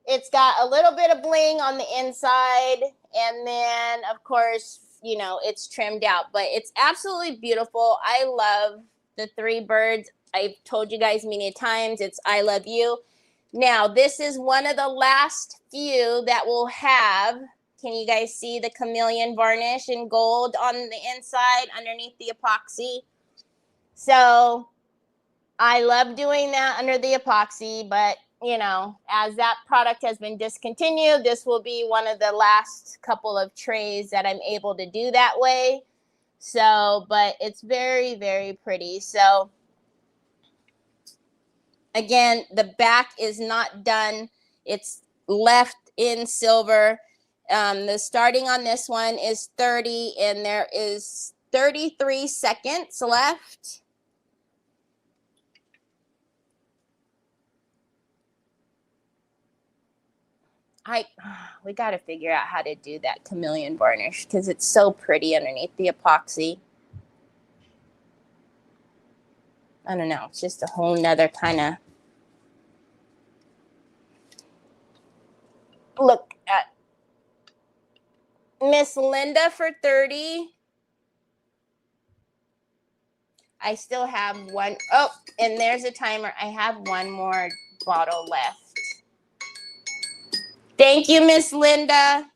It's got a little bit of bling on the inside, and then of course, you know, it's trimmed out, but it's absolutely beautiful. I love the three birds. I've told you guys many times, it's I love you. Now, this is one of the last few that will have, can you guys see the chameleon varnish in gold on the inside underneath the epoxy? So I love doing that under the epoxy, but you know, as that product has been discontinued, this will be one of the last couple of trays that I'm able to do that way. So, but it's very, very pretty. So again, the back is not done. It's left in silver. The starting on this one is 30 and there is 33 seconds left. We got to figure out how to do that chameleon varnish because it's so pretty underneath the epoxy. I don't know. It's just a whole nother kind of look at Miss Linda for 30. I still have one. Oh, and there's a timer. I have one more bottle left. Thank you, Miss Linda.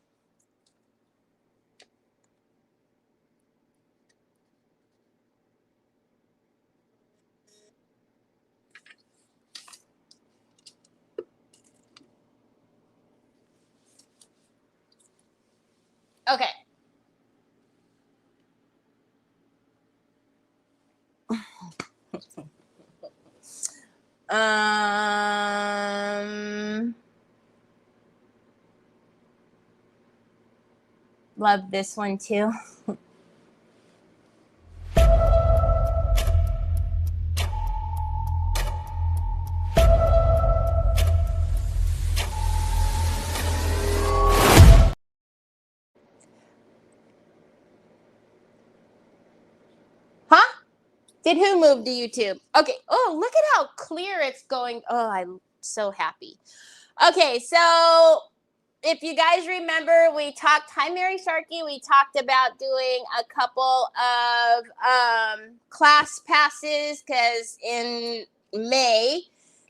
Okay. Love this one too. Huh? Did who move to YouTube? Okay. Oh, look at how clear it's going. Oh, I'm so happy. Okay, so if you guys remember, we talked, hi Mary Sharkey, we talked about doing a couple of class passes because in May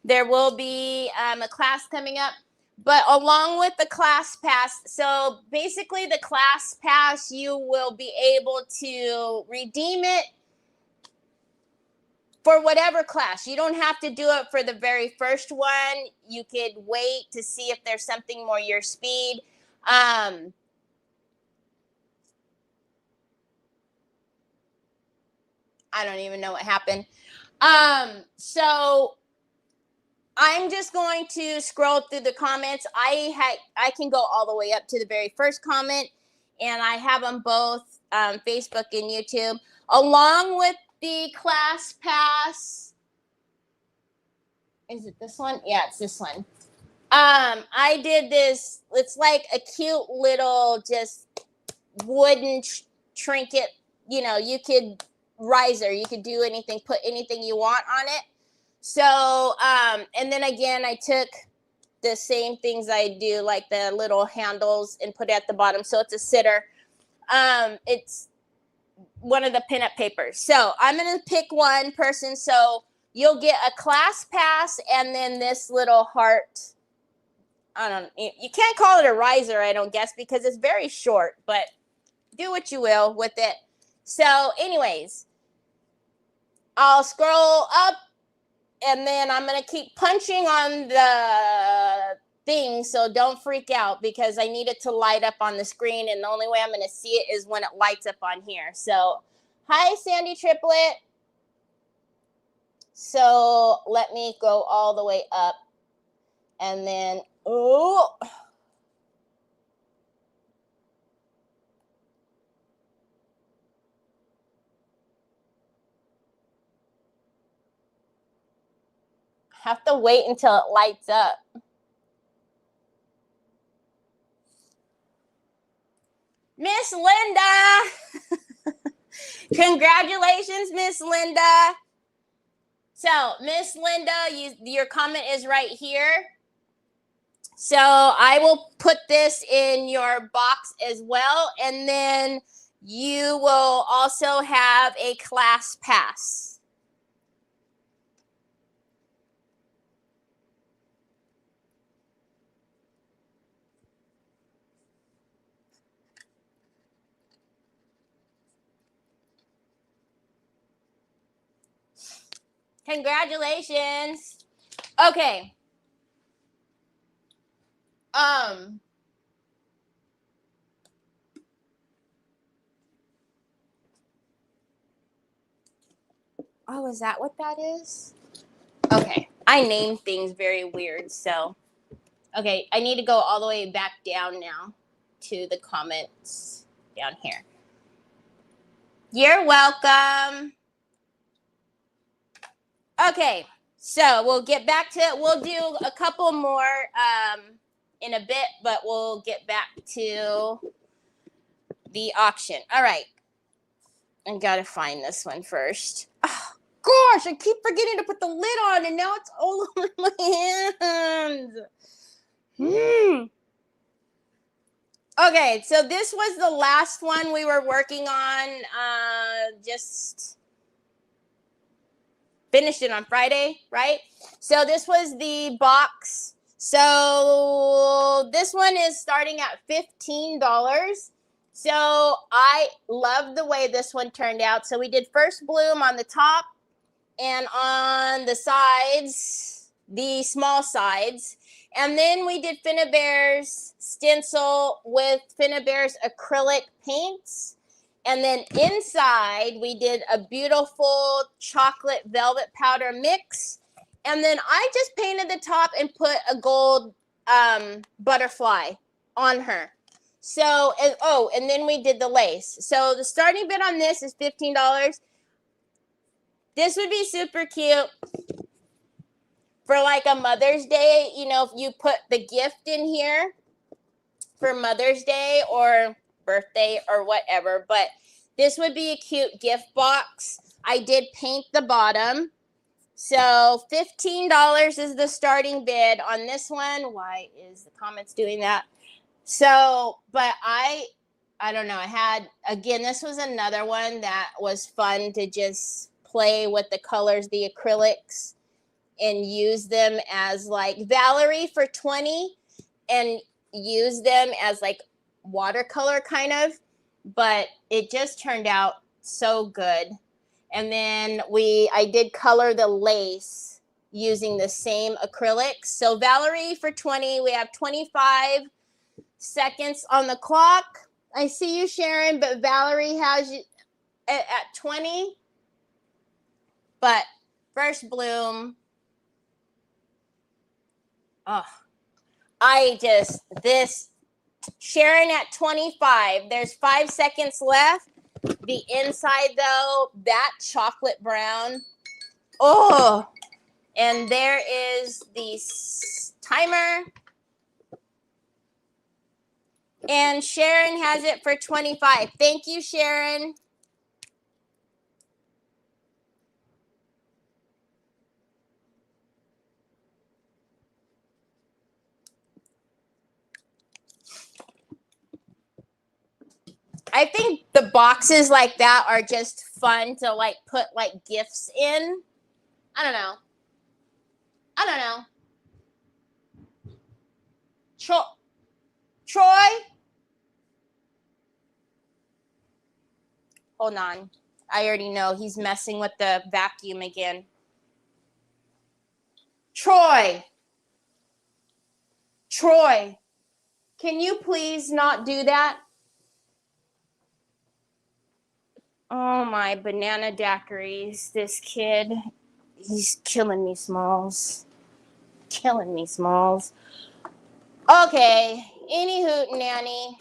there will be a class coming up. But along with the class pass, so basically the class pass, you will be able to redeem it for whatever class. You don't have to do it for the very first one. You could wait to see if there's something more your speed. I don't even know what happened. So I'm just going to scroll through the comments. I can go all the way up to the very first comment, and I have them both Facebook and YouTube, along with the class pass. Is it this one? Yeah, it's this one. I did this. It's like a cute little just wooden trinket. You know, you could riser. You could do anything, put anything you want on it. So, and then again, I took the same things I do, like the little handles, and put it at the bottom. So it's a sitter. It's one of the pinup papers. So I'm going to pick one person. So you'll get a class pass and then this little heart. I don't, you can't call it a riser, I don't guess, because it's very short, but do what you will with it. So anyways, I'll scroll up and then I'm going to keep punching on the thing. So don't freak out because I need it to light up on the screen. And the only way I'm going to see it is when it lights up on here. So hi, Sandy Triplet. So let me go all the way up and then, oh, Have to wait until it lights up. Miss Linda. Congratulations, Miss Linda. So, Miss Linda, your comment is right here. So I will put this in your box as well. And then you will also have a class pass. Congratulations. Okay. Oh, is that what that is? Okay. I name things very weird, so. Okay, I need to go all the way back down now to the comments down here. You're welcome. Okay, so we'll get back to it. We'll do a couple more in a bit, but we'll get back to the auction. All right. I gotta find this one first. Oh, gosh, I keep forgetting to put the lid on, and now it's all over my hands. Okay, so this was the last one we were working on. Just finished it on Friday, right? So this was the box. So this one is starting at $15. So I love the way this one turned out. So we did first bloom on the top and on the sides, the small sides. And then we did Finnabare's stencil with Finnabare's acrylic paints. And then inside, we did a beautiful chocolate velvet powder mix. And then I just painted the top and put a gold butterfly on her. So, and then we did the lace. So the starting bid on this is $15. This would be super cute for like a Mother's Day. You know, if you put the gift in here for Mother's Day or birthday or whatever. But this would be a cute gift box. I did paint the bottom. So $15 is the starting bid on this one. Why is the comments doing that? So, but I don't know. I had, again, this was another one that was fun to just play with the colors, the acrylics, and use them as like Valerie for 20 and use them as like watercolor kind of, but it just turned out so good. And then I did color the lace using the same acrylics. So Valerie for 20, we have 25 seconds on the clock. I see you, Sharon, but Valerie has you at 20. But first bloom. Oh, this Sharon at 25. There's 5 seconds left. The inside though, that chocolate brown. Oh, and there is the timer. And Sharon has it for 25. Thank you, Sharon. I think the boxes like that are just fun to like put like gifts in. I don't know. Troy? Hold on. I already know he's messing with the vacuum again. Troy, can you please not do that? Oh, my banana daiquiris. This kid, he's killing me, Smalls. Killing me, Smalls. Okay, any hoot nanny.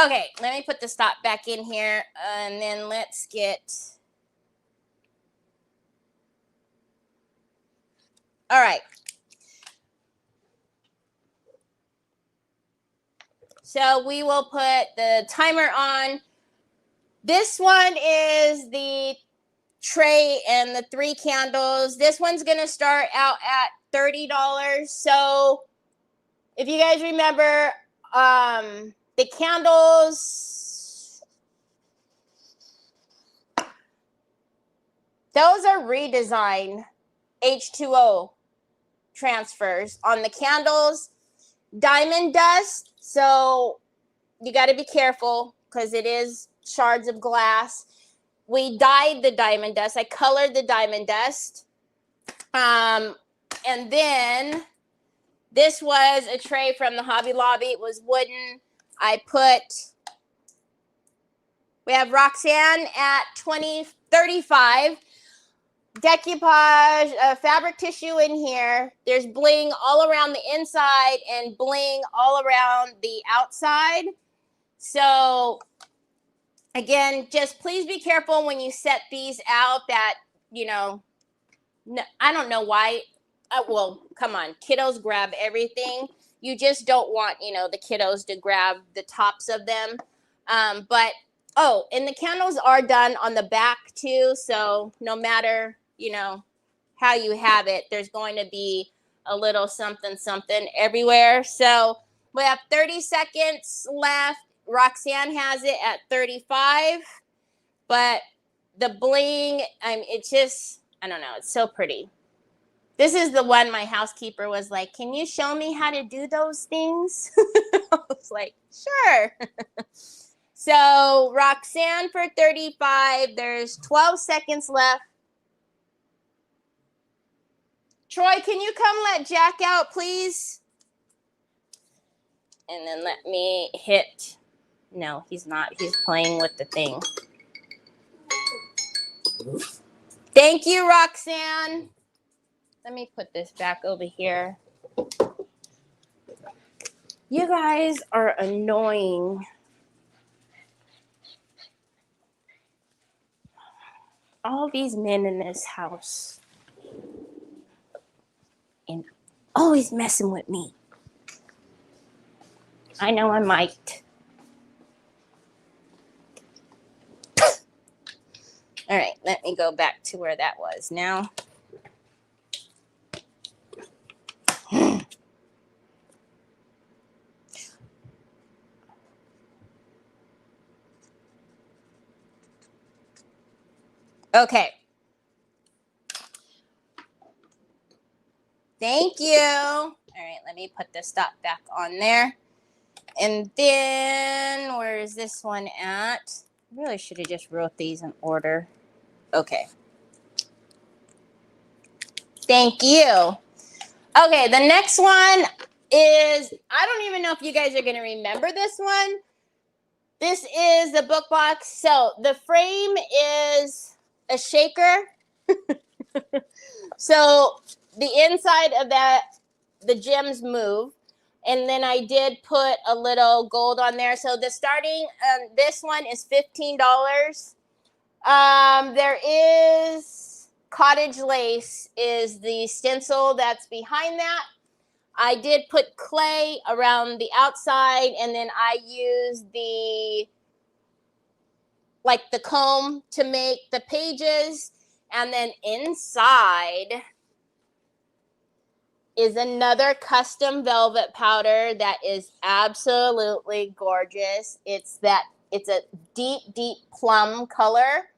Okay, let me put the stop back in here, and then let's get All right. So we will put the timer on. This one is the tray and the 3 candles. This one's going to start out at $30. So if you guys remember, the candles, those are redesigned H2O transfers on the candles. Diamond dust, so you got to be careful because it is shards of glass. We dyed the diamond dust. I colored the diamond dust. And then this was a tray from the Hobby Lobby. It was wooden. We have Roxanne at $20.35. Decoupage, fabric tissue in here. There's bling all around the inside and bling all around the outside. So again, just please be careful when you set these out that, you know, I don't know why. Well, come on, kiddos grab everything. You just don't want, you know, the kiddos to grab the tops of them. But, oh, and the candles are done on the back too. So no matter, you know, how you have it, there's going to be a little something, something everywhere. So we have 30 seconds left. Roxanne has it at 35, but the bling, it's just, I don't know, it's so pretty. This is the one my housekeeper was like, can you show me how to do those things? I was like, sure. So Roxanne for 35, there's 12 seconds left. Troy, can you come let Jack out, please? And then let me hit. No, he's not. He's playing with the thing. Thank you, Roxanne. Let me put this back over here. You guys are annoying. All these men in this house. And always messing with me. I know I might. All right, let me go back to where that was now. Okay. Thank you. All right, let me put the stop back on there. And then where is this one at? I really should have just wrote these in order. Okay. Thank you. Okay, the next one is, I don't even know if you guys are going to remember this one. This is the book box. So the frame is a shaker. So the inside of that, the gems move. And then I did put a little gold on there. So the starting, this one is $15. There is cottage lace is the stencil that's behind that. I did put clay around the outside, and then I used the comb to make the pages. And then inside is another custom velvet powder that is absolutely gorgeous. It's a deep, deep plum color.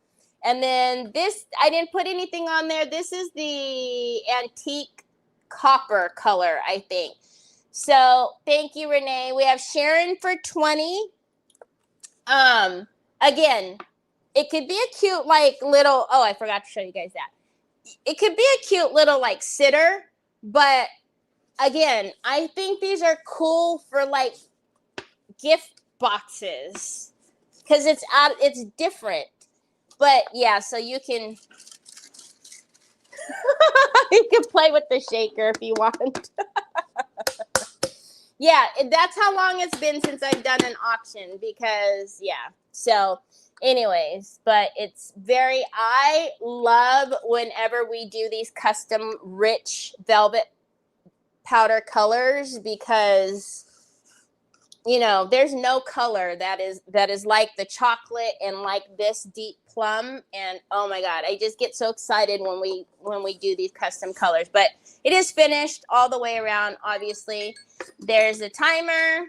And then this, I didn't put anything on there. This is the antique copper color, I think. So thank you, Renee. We have Sharon for 20. Again, it could be a cute little, oh, I forgot to show you guys that. It could be a cute little sitter, but again, I think these are cool for gift boxes because it's different. But yeah, so you can you can play with the shaker if you want. Yeah, that's how long it's been since I've done an auction because yeah. So Anyways, but it's very, I love whenever we do these custom rich velvet powder colors, because you know, there's no color that is like the chocolate and like this deep plum. And oh my God, I just get so excited when we do these custom colors. But it is finished all the way around, obviously. There's a timer.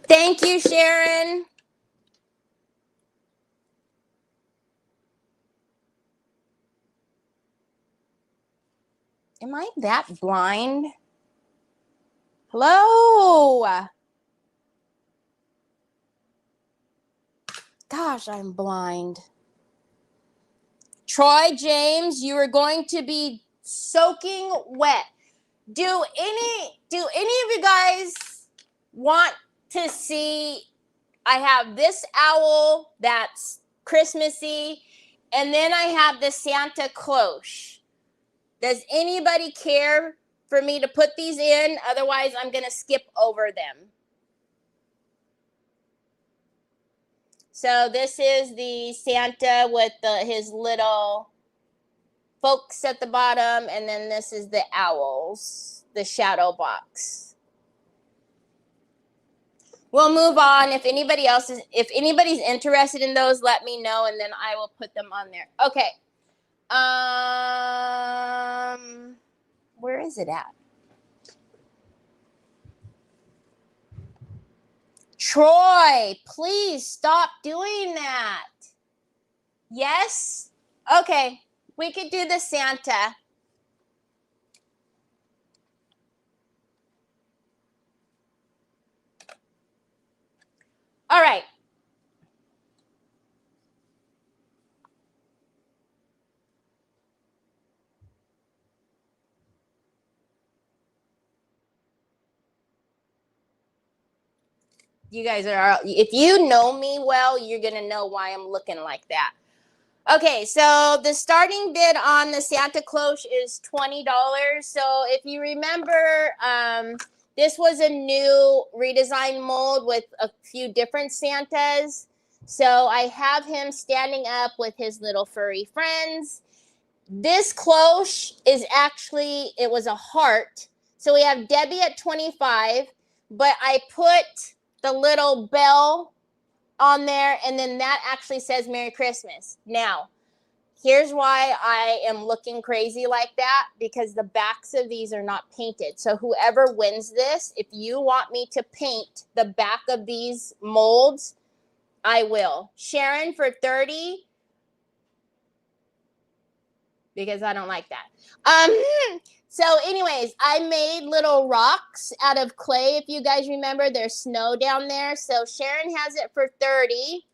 Thank you, Sharon. Am I that blind? Hello? Gosh, I'm blind. Troy James, you are going to be soaking wet. Do any of you guys want to see? I have this owl that's Christmassy, and then I have the Santa cloche. Does anybody care for me to put these in? Otherwise, I'm going to skip over them. So this is the Santa with his little folks at the bottom, and then this is the owls, the shadow box. We'll move on. If anybody's interested in those, let me know, and then I will put them on there. Okay. Where is it at? Troy, please stop doing that. Yes? Okay. We could do the Santa. All right. You guys are, if you know me well, you're going to know why I'm looking like that. Okay, so the starting bid on the Santa cloche is $20. So if you remember, this was a new redesigned mold with a few different Santas. So I have him standing up with his little furry friends. This cloche is actually, it was a heart. So we have Debbie at 25, but I put the little bell on there, and then that actually says Merry Christmas. Now, here's why I am looking crazy like that, because the backs of these are not painted. So whoever wins this, if you want me to paint the back of these molds, I will. Sharon for 30, because I don't like that. So anyways, I made little rocks out of clay. If you guys remember, there's snow down there. So Sharon has it for 30.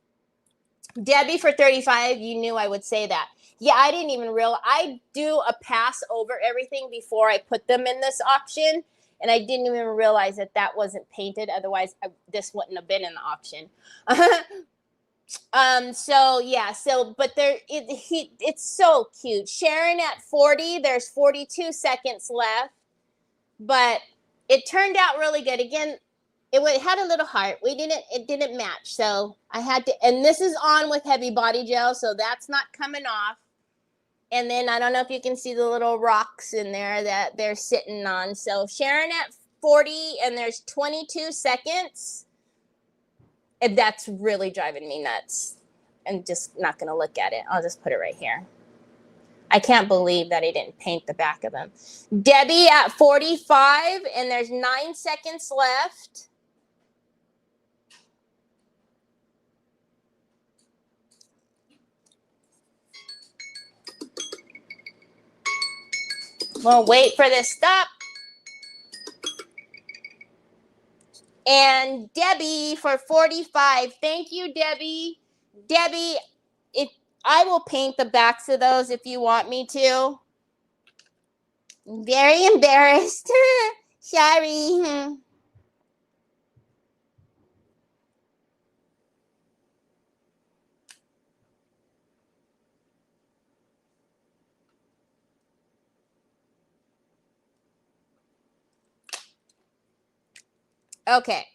Debbie for 35. You knew I would say that. Yeah, I didn't even realize. I do a pass over everything before I put them in this auction. And I didn't even realize that that wasn't painted. Otherwise, this wouldn't have been in the auction. So yeah, but it's so cute. Sharon at 40, there's 42 seconds left, but it turned out really good. Again, it had a little heart. It didn't match. So I had to, and this is on with heavy body gel, so that's not coming off. And then I don't know if you can see the little rocks in there that they're sitting on. So Sharon at 40, and there's 22 seconds. And that's really driving me nuts. I'm just not going to look at it. I'll just put it right here. I can't believe that I didn't paint the back of them. Debbie at 45, and there's 9 seconds left. We'll wait for this stop. And Debbie for 45. Thank you, Debbie. Debbie, if I will paint the backs of those if you want me to. I'm very embarrassed. Sorry. Okay.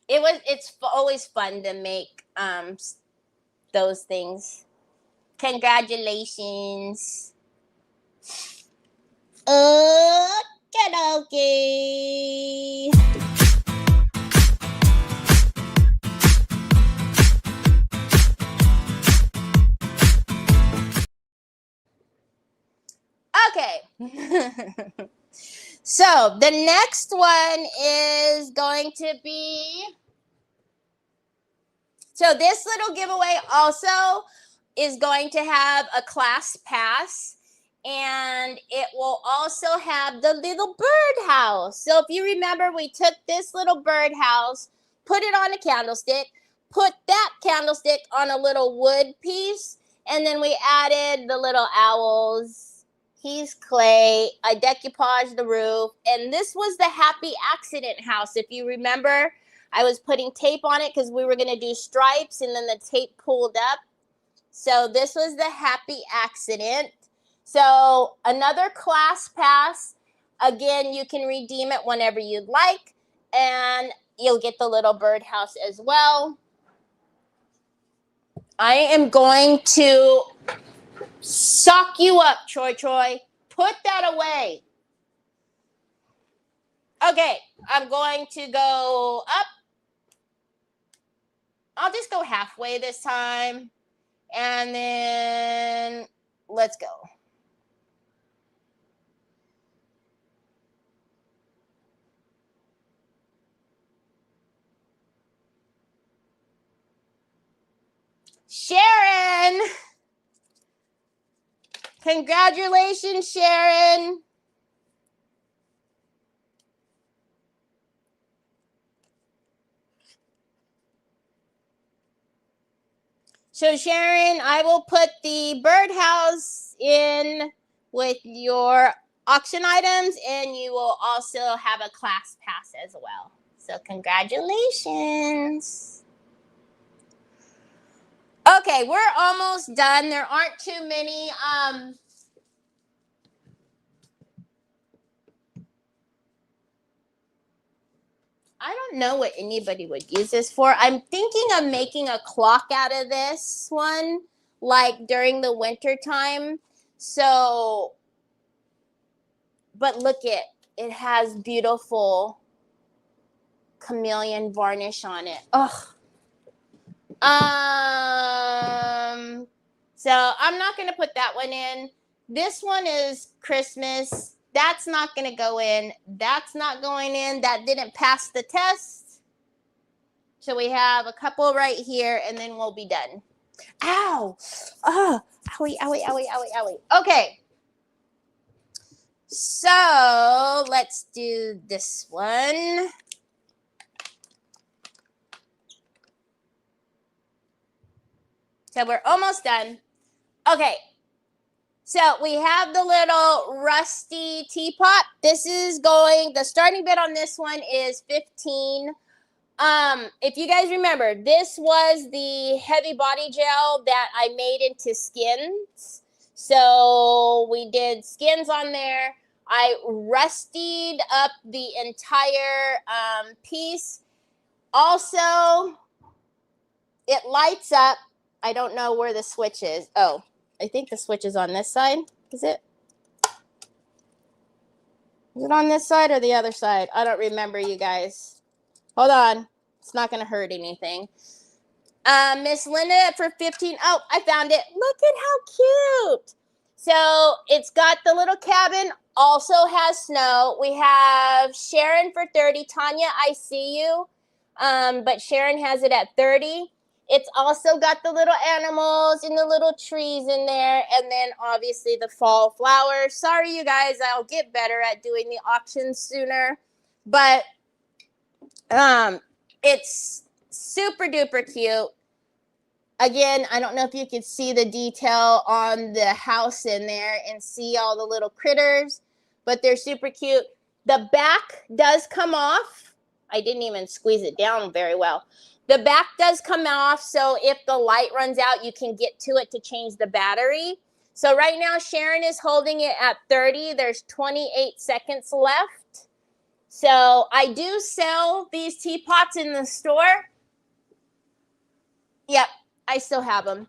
It's always fun to make those things. Congratulations. Okay. Okay. So the next one is going to be, so this little giveaway also is going to have a class pass, and it will also have the little birdhouse. So if you remember, we took this little birdhouse, put it on a candlestick, put that candlestick on a little wood piece, and then we added the little owls. He's clay. I decoupaged the roof, and this was the happy accident house. If you remember, I was putting tape on it because we were going to do stripes, and then the tape pulled up. So this was the happy accident. So another class pass. Again, you can redeem it whenever you'd like, and you'll get the little birdhouse as well. I am going to sock you up, Troy. Put that away. Okay, I'm going to go up. I'll just go halfway this time. And then let's go. Sharon! Congratulations, Sharon. So Sharon, I will put the birdhouse in with your auction items, and you will also have a class pass as well. So congratulations. Okay, we're almost done. There aren't too many I don't know what anybody would use this for. I'm thinking of making a clock out of this one, like during the winter time. So, but look it has beautiful chameleon varnish on it. Ugh. So I'm not going to put that one in. This one is Christmas. That's not going to go in. That's not going in. That didn't pass the test. So we have a couple right here, and then we'll be done. Ow. Oh, owie, owie, owie, owie, owie. Okay. So let's do this one. So we're almost done. Okay. So we have the little rusty teapot. This is the starting bid on this one is 15. If you guys remember, this was the heavy body gel that I made into skins. So we did skins on there. I rustied up the entire piece. Also, it lights up. I don't know where the switch is. Oh, I think the switch is on this side. Is it? Is it on this side or the other side? I don't remember, you guys. Hold on. It's not going to hurt anything. Miss Linda for 15. Oh, I found it. Look at how cute. So it's got the little cabin. Also has snow. We have Sharon for 30. Tanya, I see you. But Sharon has it at 30. It's also got the little animals and the little trees in there. And then obviously the fall flowers. Sorry, you guys. I'll get better at doing the auctions sooner. But it's super duper cute. Again, I don't know if you could see the detail on the house in there and see all the little critters, but they're super cute. The back does come off. I didn't even squeeze it down very well. The back does come off, so if the light runs out, you can get to it to change the battery. So right now, Sharon is holding it at 30. There's 28 seconds left. So I do sell these teapots in the store. Yep, I still have them.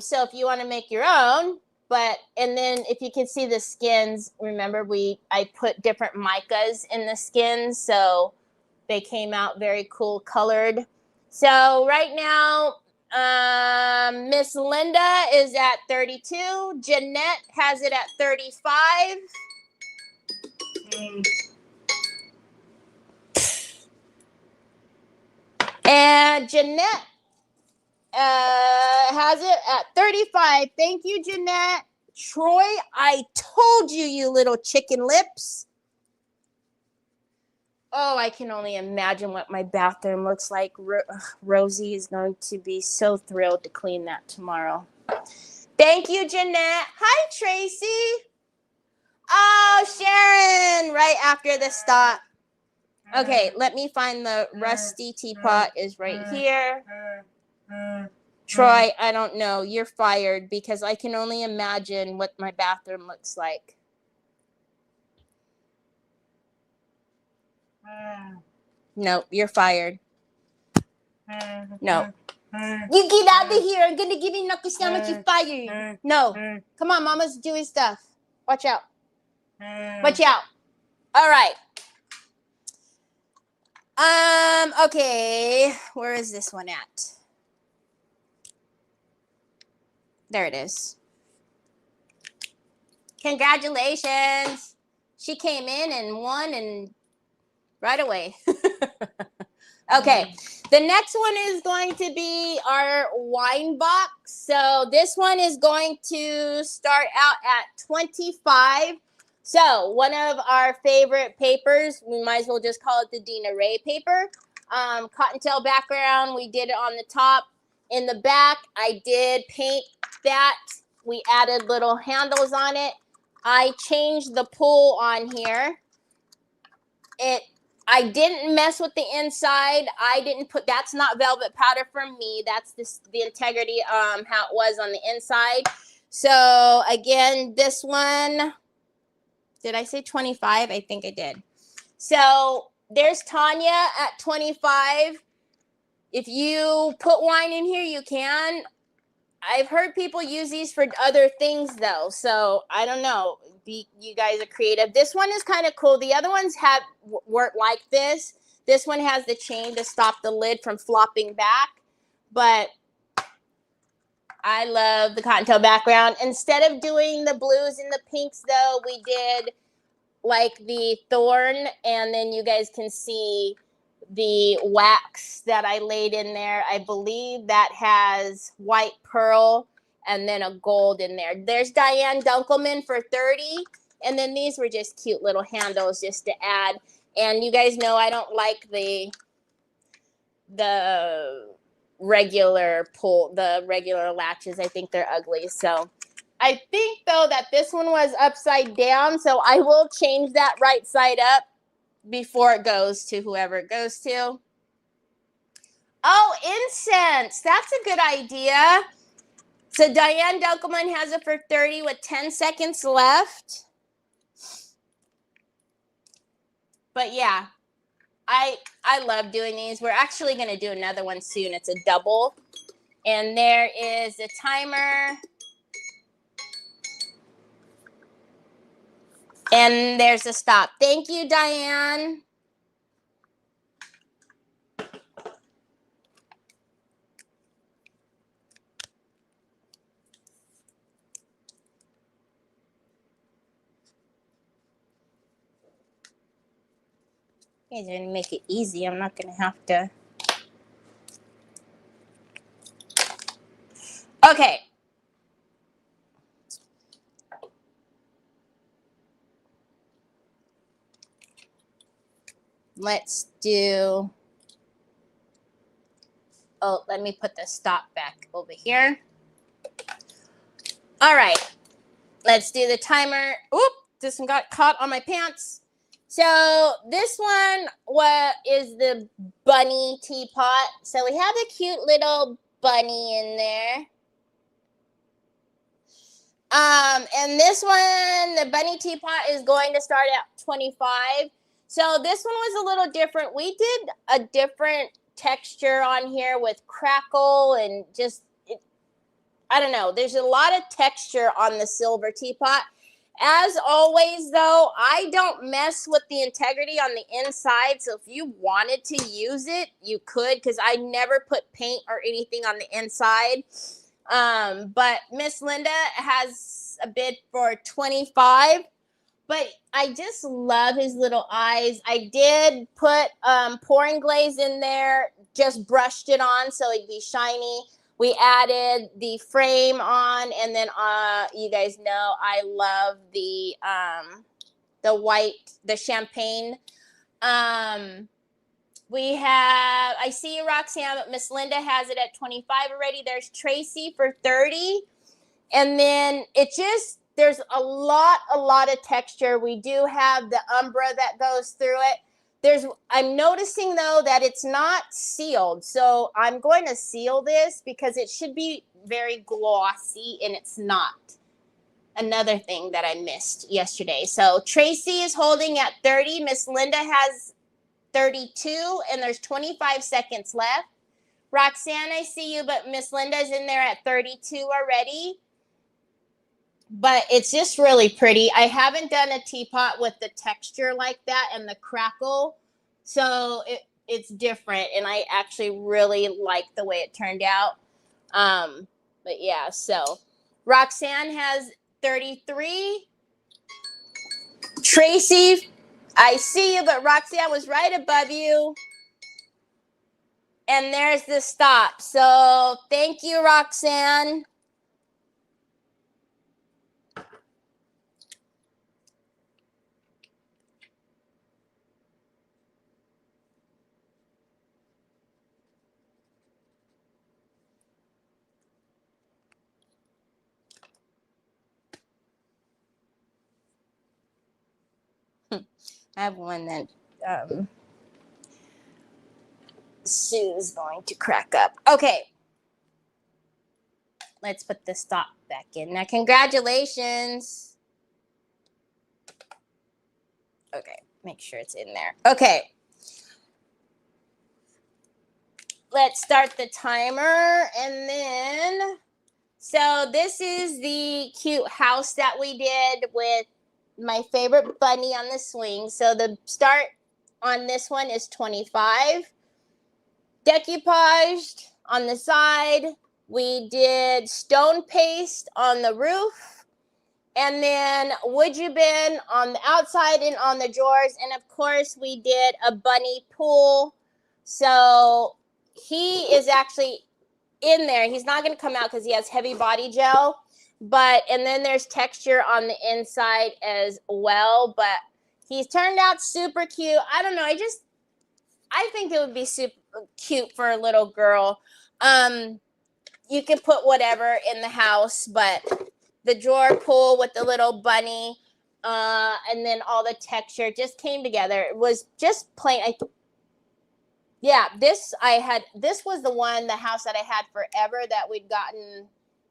So if you want to make your own, and then if you can see the skins, remember I put different micas in the skins, so they came out very cool colored. So right now, Miss Linda is at 32. Jeanette has it at 35. And Jeanette has it at 35. Thank you, Jeanette. Troy, I told you, you little chicken lips. Oh, I can only imagine what my bathroom looks like. Rosie is going to be so thrilled to clean that tomorrow. Thank you, Jeanette. Hi, Tracy. Oh, Sharon, right after the stop. Okay, let me find the rusty teapot is right here. Troy, I don't know. You're fired because I can only imagine what my bathroom looks like. No, you're fired. No. You get out of here. I'm going to give you a knuckle sandwich. You're fired. No. Come on, Mama's doing stuff. Watch out. Watch out. All right. Okay. Where is this one at? There it is. Congratulations. She came in and won and right away. Okay. The next one is going to be our wine box. So this one is going to start out at 25. So one of our favorite papers, we might as well just call it the Dina Ray paper. Cottontail background, we did it on the top. In the back, I did paint that. We added little handles on it. I changed the pull on here. I didn't mess with the inside. I didn't put, that's not velvet powder from me. That's the integrity, how it was on the inside. So again, this one, did I say 25? I think I did. So there's Tanya at 25. If you put wine in here, you can. I've heard people use these for other things though. So I don't know. You guys are creative. This one is kind of cool. The other ones weren't like this. This one has the chain to stop the lid from flopping back. But I love the cottontail background. Instead of doing the blues and the pinks though, we did like the thorn. And then you guys can see the wax that I laid in there. I believe that has white pearl and then a gold in there. There's Diane Dunkelman for 30. And then these were just cute little handles just to add. And you guys know I don't like the regular latches. I think they're ugly. So I think though that this one was upside down. So I will change that right side up before it goes to whoever it goes to. Oh, incense. That's a good idea. So Diane Dunkelman has it for 30 with 10 seconds left. But yeah, I love doing these. We're actually going to do another one soon. It's a double. And there is the timer. And there's the stop. Thank you, Diane. You guys are going to make it easy. I'm not going to have to. Okay. Let's do. Oh, let me put the stop back over here. All right. Let's do the timer. Oop, this one got caught on my pants. So this one is the bunny teapot. So we have a cute little bunny in there. And this one, the bunny teapot is going to start at 25. So this one was a little different. We did a different texture on here with crackle and just, I don't know. There's a lot of texture on the silver teapot. As always, though, I don't mess with the integrity on the inside. So if you wanted to use it, you could, because I never put paint or anything on the inside. But Miss Linda has a bid for $25. But I just love his little eyes. I did put pouring glaze in there, just brushed it on so it'd be shiny. We added the frame on, and then you guys know I love the white, the champagne. We have, I see you, Roxanne, but Miss Linda has it at 25 already. There's Tracy for 30. And then it just, there's a lot of texture. We do have the umbra that goes through it. I'm noticing though that it's not sealed. So I'm going to seal this because it should be very glossy and it's not. Another thing that I missed yesterday. So Tracy is holding at 30. Miss Linda has 32 and there's 25 seconds left. Roxanne, I see you, but Miss Linda's in there at 32 already. But it's just really pretty. I haven't done a teapot with the texture like that and the crackle. So it's different. And I actually really like the way it turned out. But yeah, so Roxanne has 33. Tracy, I see you, but Roxanne was right above you. And there's the stop. So thank you, Roxanne. I have one that Sue's going to crack up. Okay. Let's put the stop back in. Now, congratulations. Okay. Make sure it's in there. Okay. Let's start the timer. And then, so this is the cute house that we did with my favorite bunny on the swing. So the start on this one is 25. Decoupaged on the side. We did stone paste on the roof. And then would you bin on the outside and on the drawers. And of course we did a bunny pool. So he is actually in there. He's not going to come out because he has heavy body gel. And then there's texture on the inside as well. But he's turned out super cute. I don't know. I think it would be super cute for a little girl. You can put whatever in the house, but the drawer pull with the little bunny, and then all the texture just came together. It was just plain. This was the house that I had forever that we'd gotten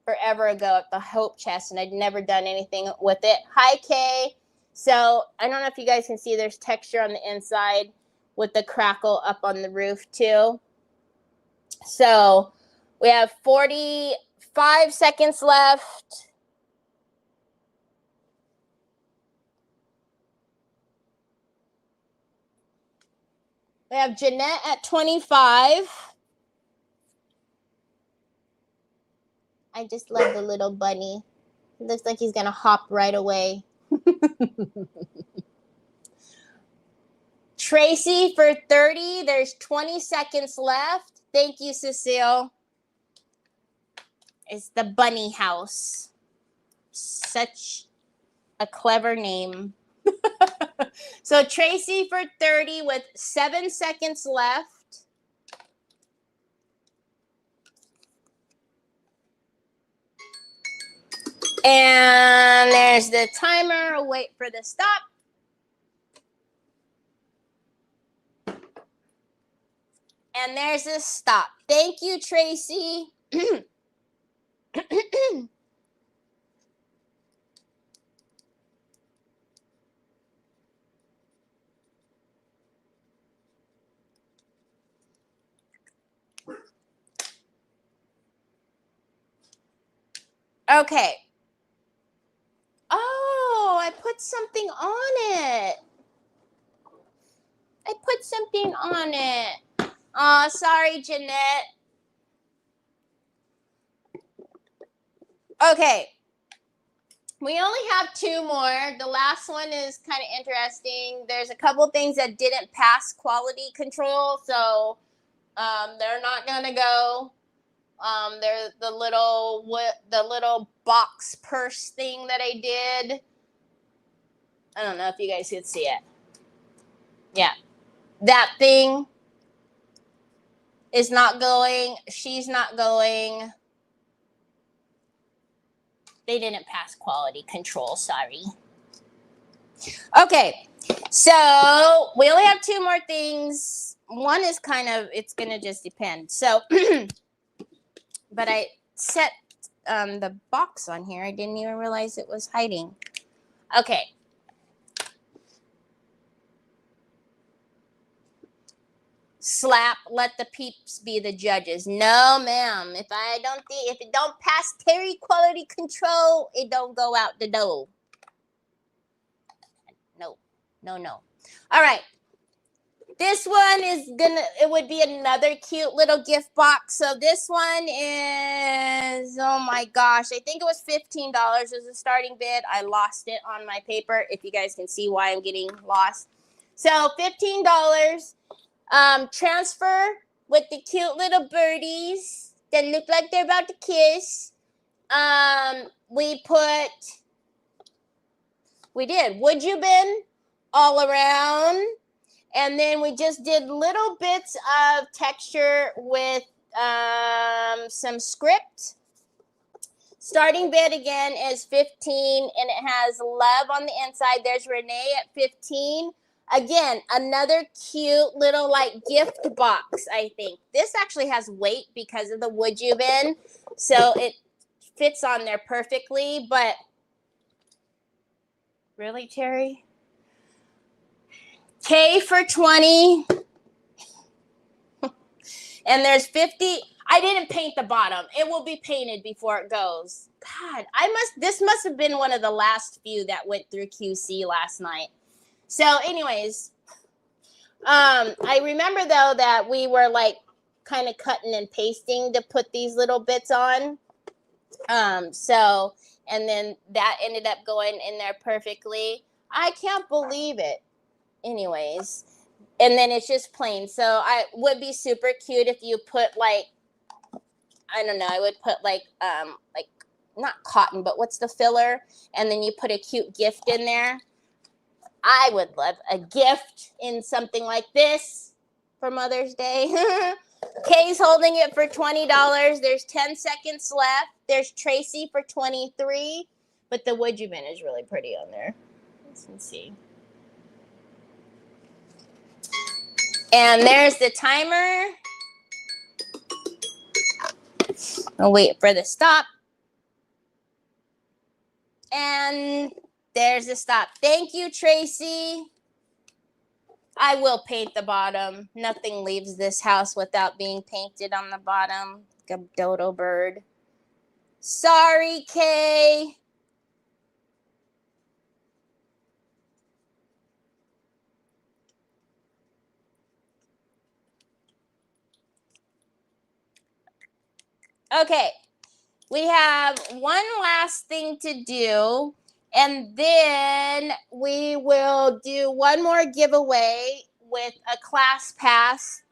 forever ago at the Hope Chest, and I'd never done anything with it. Hi, Kay. So I don't know if you guys can see there's texture on the inside with the crackle up on the roof too. So we have 45 seconds left. We have Jeanette at 25. I just love the little bunny. It looks like he's going to hop right away. Tracy for 30. There's 20 seconds left. Thank you, Cecile. It's the bunny house. Such a clever name. So Tracy for 30 with 7 seconds left. And there's the timer. I'll wait for the stop. And there's the stop. Thank you, Tracy. Okay. Oh, I put something on it. I put something on it. Oh, sorry, Jeanette. Okay. We only have two more. The last one is kind of interesting. There's a couple things that didn't pass quality control, so they're not gonna go. They're the little box purse thing that I did. I don't know if you guys could see it. Yeah, that thing is not going. She's not going. They didn't pass quality control. Sorry. Okay, so we only have two more things. One is kind of, it's gonna just depend. So, but I set the box on here. I didn't even realize it was hiding. Okay. Slap, let the peeps be the judges. No, ma'am. If it don't pass Terry quality control, it don't go out the door. No. All right. This one is it would be another cute little gift box. So this one is, oh my gosh, I think it was $15 as a starting bid. I lost it on my paper. If you guys can see why I'm getting lost. So $15. Transfer with the cute little birdies that look like they're about to kiss. We did Would You Been all around, and then we just did little bits of texture with some script. Starting bid again is 15, and it has love on the inside. There's Renee at 15. Again, another cute little like gift box, I think. This actually has weight because of the Would You Been, so it fits on there perfectly, but really, Terry? K for 20. And there's 50. I didn't paint the bottom. It will be painted before it goes. God, this must have been one of the last few that went through QC last night. So anyways, I remember though that we were like kind of cutting and pasting to put these little bits on. And then that ended up going in there perfectly. I can't believe it. Anyways, and then it's just plain. So I would be super cute if you put like, I don't know, I would put like not cotton, but what's the filler? And then you put a cute gift in there. I would love a gift in something like this for Mother's Day. Kay's holding it for $20. There's 10 seconds left. There's Tracy for 23. But the Would You Been is really pretty on there. Let's see. And there's the timer. I'll wait for the stop. And there's the stop. Thank you, Tracy. I will paint the bottom. Nothing leaves this house without being painted on the bottom. Like a dodo bird. Sorry, Kay. Okay. We have one last thing to do. And then we will do one more giveaway with a class pass.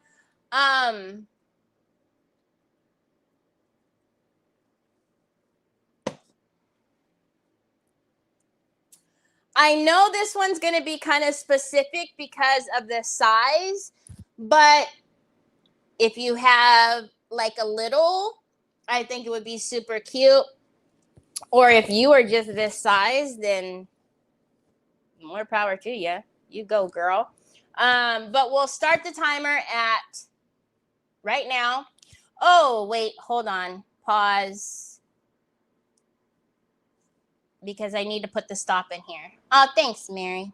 I know this one's going to be kind of specific because of the size, but if you have like a little, I think it would be super cute. Or if you are just this size, then more power to you. You go, girl. But we'll start the timer at right now. Oh, wait, hold on. Pause. Because I need to put the stop in here. Oh, thanks, Mary.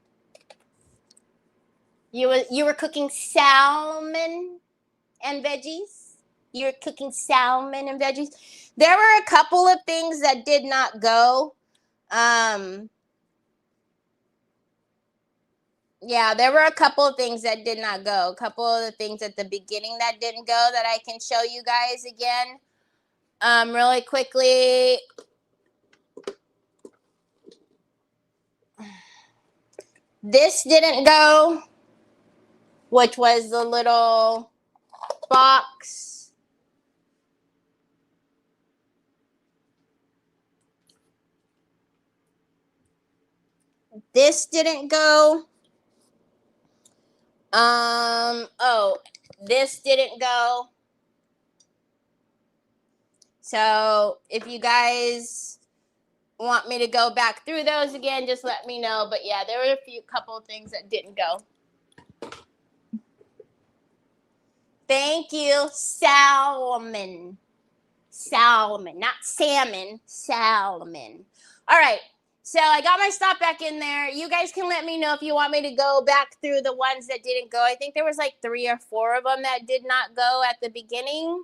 You were cooking salmon and veggies? You're cooking salmon and veggies. There were a couple of things that did not go. Yeah, there were a couple of things that did not go. A couple of the things at the beginning that didn't go that I can show you guys again. Really quickly. This didn't go, which was the little box. This didn't go. Oh, this didn't go. So if you guys want me to go back through those again, just let me know. But yeah, there were a couple of things that didn't go. Thank you, salmon. Salmon, not salmon, salmon. All right. So I got my stop back in there. You guys can let me know if you want me to go back through the ones that didn't go. I think there was like 3 or 4 of them that did not go at the beginning,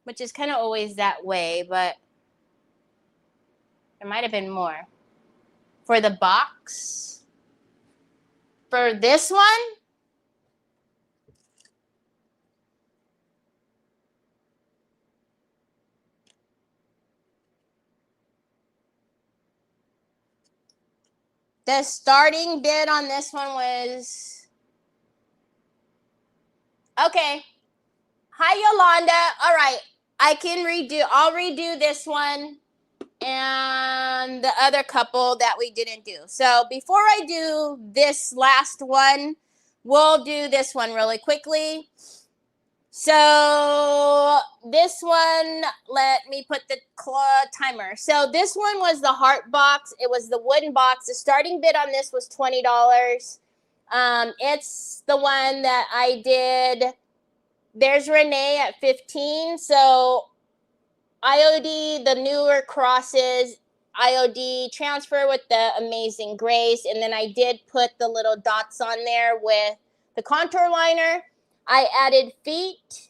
which is kind of always that way, but there might have been more. For the box, for this one, the starting bid on this one was, okay. Hi, Yolanda. All right. I'll redo this one and the other couple that we didn't do. So before I do this last one, we'll do this one really quickly. So this one, let me put the timer. So this one was the heart box. It was the wooden box. The starting bid on this was $20. It's the one that I did. There's Renee at 15. So IOD, the newer crosses, IOD transfer with the Amazing Grace. And then I did put the little dots on there with the contour liner. I added feet.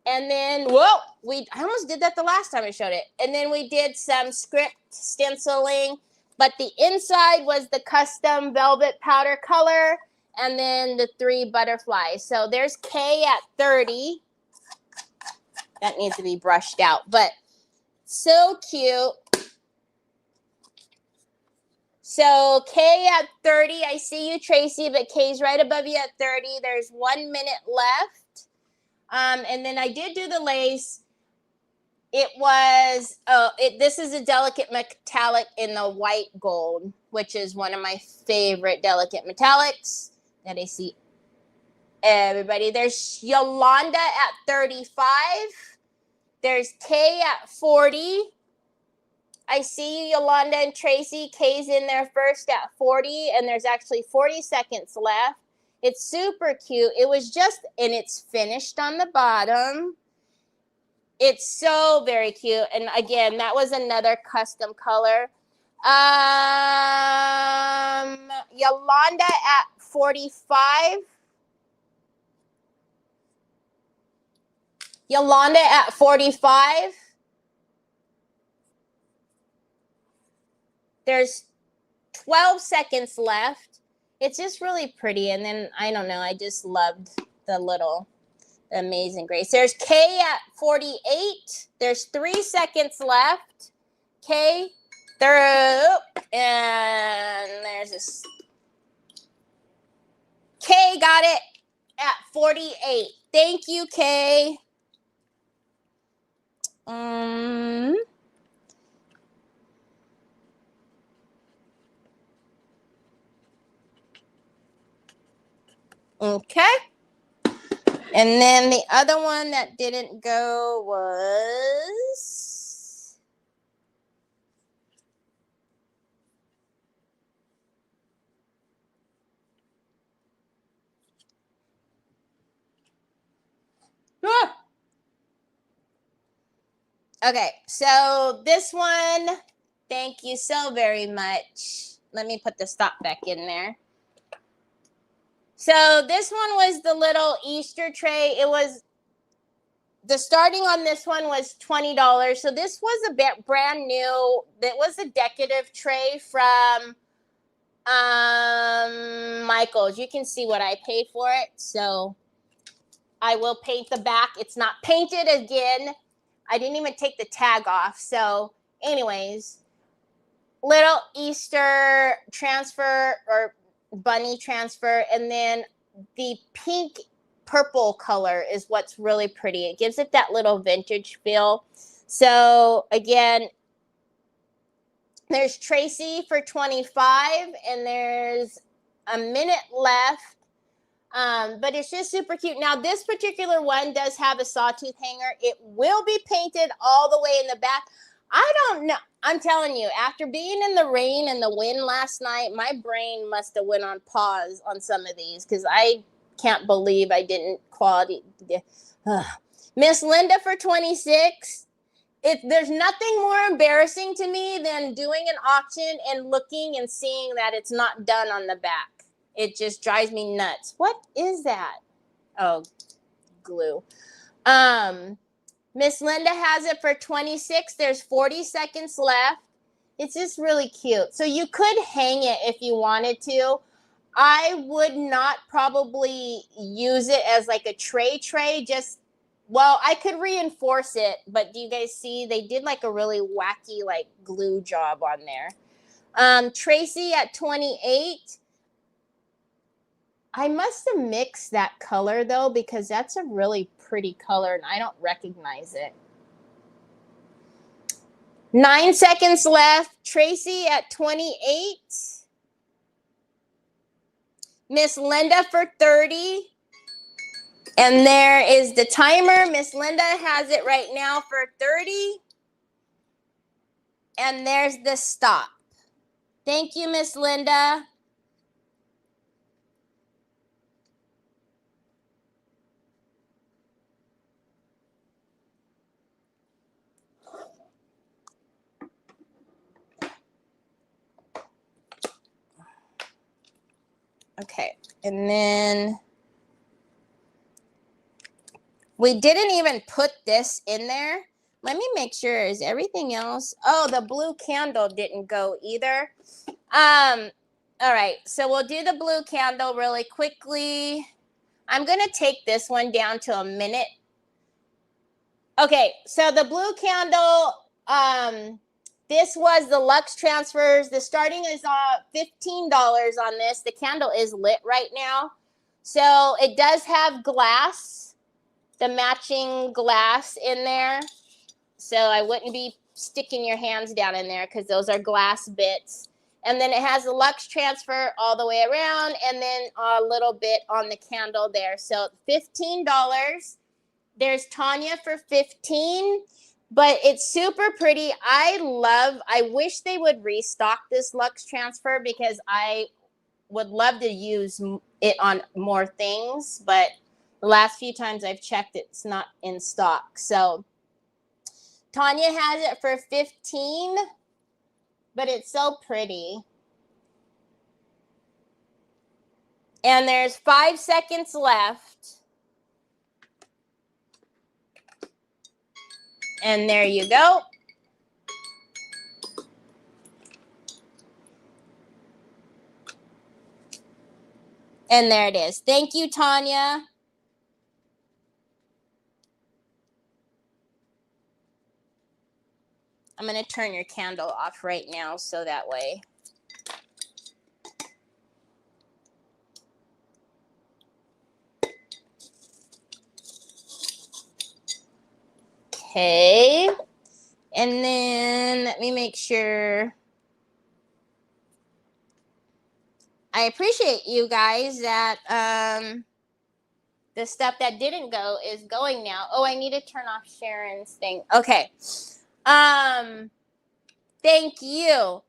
And then, whoa, I almost did that the last time I showed it. And then we did some script stenciling. But the inside was the custom velvet powder color. And then the 3 butterflies. So there's K at 30. That needs to be brushed out. But so cute. So K at 30. I see you, Tracy, but K's right above you at 30. There's 1 minute left. And then I did do the lace. It was, this is a delicate metallic in the white gold, which is one of my favorite delicate metallics that I see everybody. There's Yolanda at 35. There's Kay at 40. I see you, Yolanda and Tracy. Kay's in there first at 40, and there's actually 40 seconds left. It's super cute. It was just, and it's finished on the bottom. It's so very cute. And again, that was another custom color. Yolanda at 45. Yolanda at 45. There's 12 seconds left. It's just really pretty. And then, I don't know, I just loved the little Amazing Grace. There's K at 48. There's 3 seconds left. K, and there's this. K got it at 48. Thank you, K. Okay. And then the other one that didn't go was okay, so this one, thank you so very much. Let me put the stop back in there. So this one was the little Easter tray. It was the starting on this one was $20. So this was a bit brand new. It was a decorative tray from Michael's. You can see what I paid for it. So I will paint the back. It's not painted again. I didn't even take the tag off. So anyways, little Easter transfer or bunny transfer. And then the pink purple color is what's really pretty. It gives it that little vintage feel. So again, there's Tracy for 25 and there's a minute left. But it's just super cute. Now, this particular one does have a sawtooth hanger. It will be painted all the way in the back. I don't know. I'm telling you, after being in the rain and the wind last night, my brain must have went on pause on some of these because I can't believe I didn't quality. Miss Linda for 26. There's nothing more embarrassing to me than doing an auction and looking and seeing that it's not done on the back. It just drives me nuts. What is that? Oh, glue. Miss Linda has it for 26. There's 40 seconds left. It's just really cute. So you could hang it if you wanted to. I would not probably use it as like a tray. Just, well, I could reinforce it, but do you guys see? They did like a really wacky like glue job on there. Tracy at 28. I must have mixed that color though, because that's a really pretty color and I don't recognize it. 9 seconds left. Tracy at 28. Miss Linda for 30. And there is the timer. Miss Linda has it right now for 30. And there's the stop. Thank you, Miss Linda. Okay, and then we didn't even put this in there. Let me make sure, is everything else? Oh, the blue candle didn't go either. All right, so we'll do the blue candle really quickly. I'm gonna take this one down to a minute. Okay, so the blue candle, this was the Luxe Transfers. The starting is $15 on this. The candle is lit right now. So it does have glass, the matching glass in there. So I wouldn't be sticking your hands down in there because those are glass bits. And then it has the Luxe Transfer all the way around and then a little bit on the candle there. So $15. There's Tanya for 15. But it's super pretty. I wish they would restock this Luxe Transfer because I would love to use it on more things. But the last few times I've checked, it's not in stock. So Tanya has it for 15, but it's so pretty. And there's 5 seconds left. And there you go. And there it is. Thank you, Tanya. I'm going to turn your candle off right now so that way. Okay. And then let me make sure. I appreciate you guys that the stuff that didn't go is going now. Oh, I need to turn off Sharon's thing. Okay. Thank you.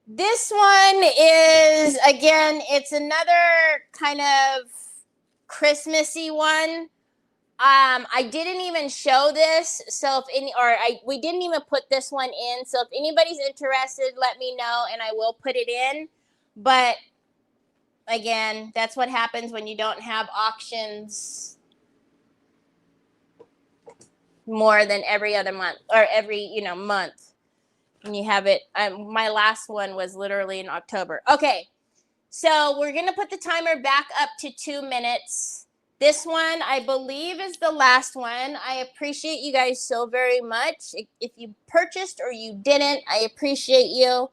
This one is, again, it's another kind of Christmassy one. I didn't even show this, so we didn't even put this one in. So if anybody's interested, let me know and I will put it in. But again, that's what happens when you don't have auctions more than every other month or every, month. And you have it. My last one was literally in October. Okay. So we're going to put the timer back up to 2 minutes. This one, I believe, is the last one. I appreciate you guys so very much. If you purchased or you didn't, I appreciate you.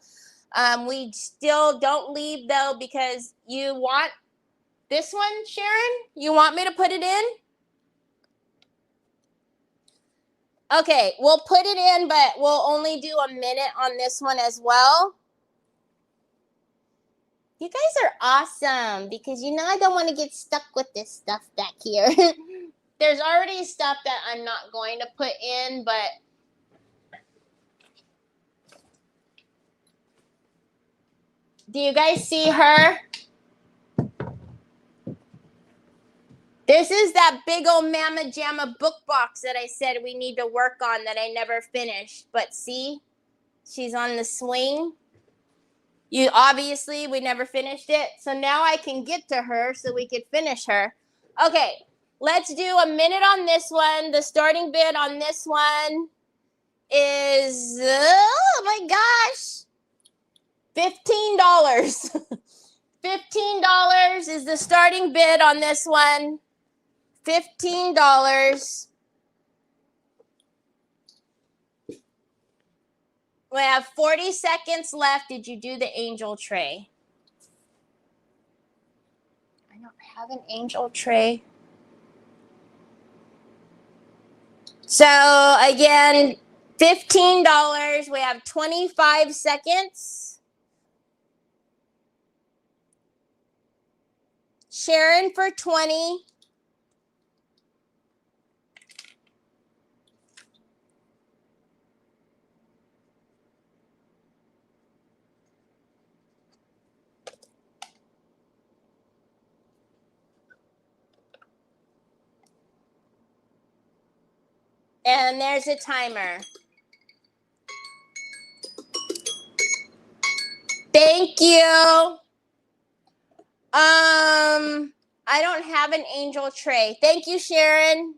We still don't leave, though, because you want this one, Sharon? You want me to put it in? Okay, we'll put it in, but we'll only do a minute on this one as well. You guys are awesome because, I don't want to get stuck with this stuff back here. There's already stuff that I'm not going to put in, but do you guys see her? This is that big old Mama Jamma book box that I said we need to work on that I never finished. But see, she's on the swing. We never finished it. So now I can get to her so we could finish her. Okay, let's do a minute on this one. The starting bid on this one is, oh my gosh, $15. $15 is the starting bid on this one. $15. We have 40 seconds left. Did you do the angel tray? I don't have an angel tray. So again, $15. We have 25 seconds. Sharon for 20. And there's a timer. Thank you. I don't have an angel tray. Thank you, Sharon.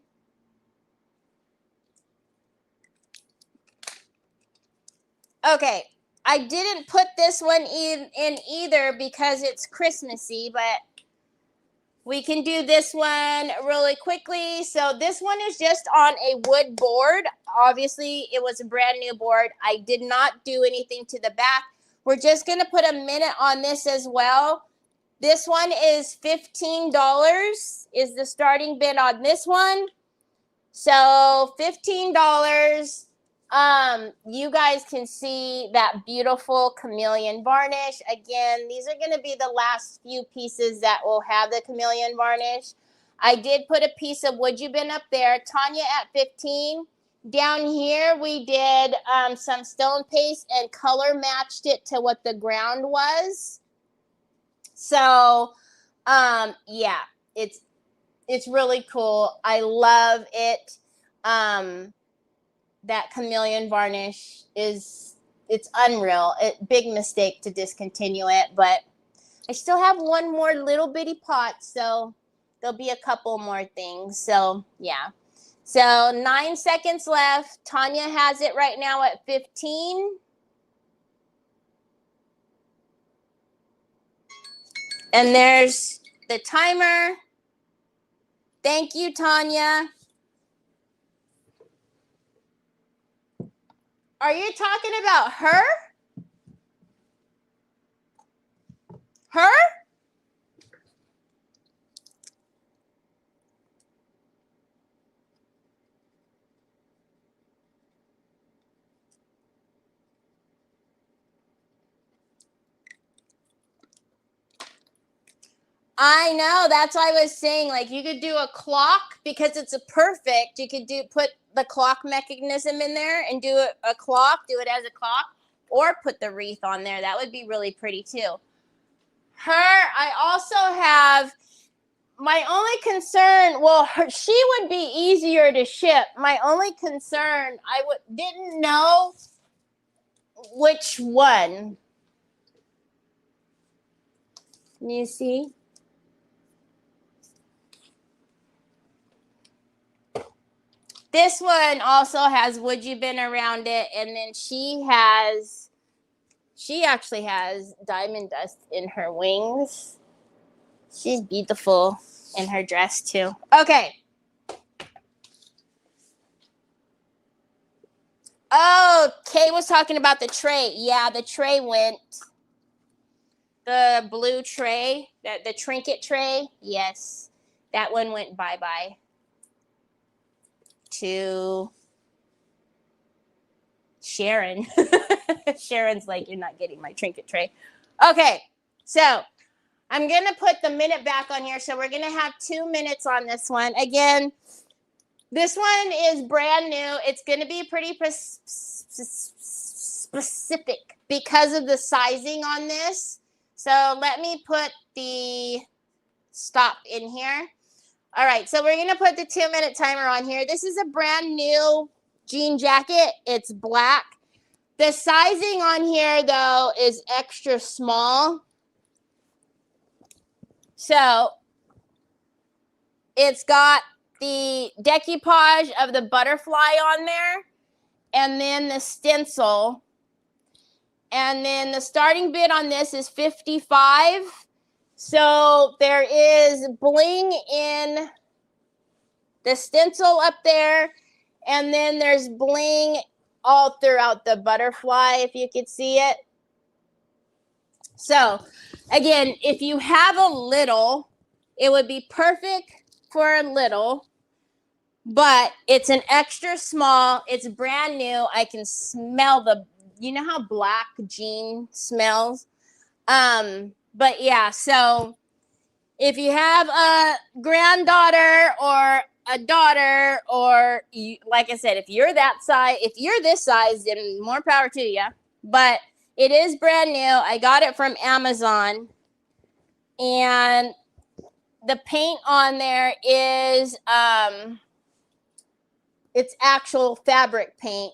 Okay, I didn't put this one in either because it's Christmassy, but we can do this one really quickly. So this one is just on a wood board. Obviously, it was a brand new board. I did not do anything to the back. We're just going to put a minute on this as well. This one is $15 is the starting bid on this one. So $15. You guys can see that beautiful chameleon varnish. Again, these are going to be the last few pieces that will have the chameleon varnish. I did put a piece of would you been up there. Tanya at 15. Down here, we did some stone paste and color matched it to what the ground was. So, yeah, it's really cool. I love it. That chameleon varnish it's unreal. Big mistake to discontinue it, but I still have one more little bitty pot, so there'll be a couple more things. So yeah. So 9 seconds left. Tanya has it right now at 15. And there's the timer. Thank you, Tanya. Are you talking about her? Her? I know. That's why I was saying, like, you could do a clock because it's a perfect. You could put the clock mechanism in there and do a clock, do it as a clock, or put the wreath on there. That would be really pretty too. Her, I also have my only concern. Well, she would be easier to ship. My only concern, didn't know which one. You see? This one also has Would You Been around it, and then she actually has diamond dust in her wings. She's beautiful in her dress too. Okay. Oh, Kay was talking about the tray. Yeah, the tray went. The blue tray, the trinket tray. Yes, that one went bye-bye to Sharon. Sharon's like, you're not getting my trinket tray. Okay, so I'm going to put the minute back on here. So we're going to have 2 minutes on this one. Again, this one is brand new. It's going to be pretty specific because of the sizing on this. So let me put the stop in here. All right, so we're going to put the 2-minute timer on here. This is a brand new jean jacket. It's black. The sizing on here, though, is extra small. So it's got the decoupage of the butterfly on there, and then the stencil. And then the starting bid on this is $55. So there is bling in the stencil up there, and then there's bling all throughout the butterfly, if you could see it. So again, if you have a little, it would be perfect for a little, but it's an extra small. It's brand new. I can smell you know how black jean smells? But yeah, so if you have a granddaughter or a daughter, or like I said, if you're that size, if you're this size, then more power to you. But it is brand new. I got it from Amazon, and the paint on there is it's actual fabric paint,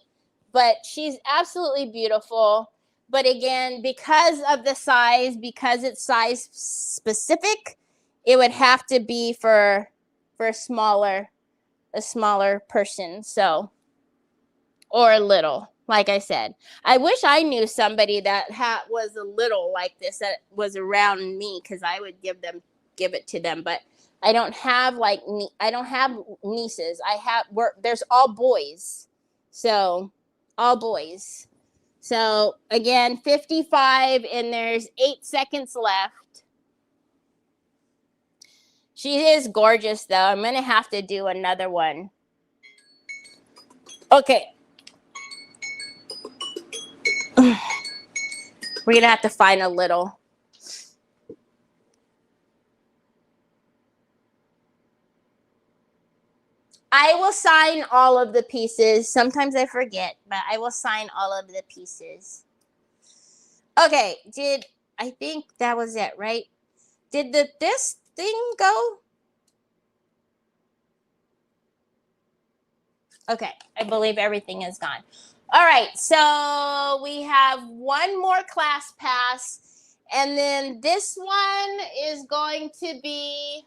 but she's absolutely beautiful. But again, because of the size, because it's size specific, it would have to be for a smaller person. So, or a little, like I said. I wish I knew somebody that was a little like this, that was around me, because I would give it to them. But I don't have nieces. There's all boys. So, all boys. So again, 55, and there's 8 seconds left. She is gorgeous, though. I'm going to have to do another one. Okay. We're going to have to find a little. I will sign all of the pieces. Sometimes I forget, but I will sign all of the pieces. Okay, I think that was it, right? Did this thing go? Okay, I believe everything is gone. All right, so we have one more class pass, and then this one is going to be,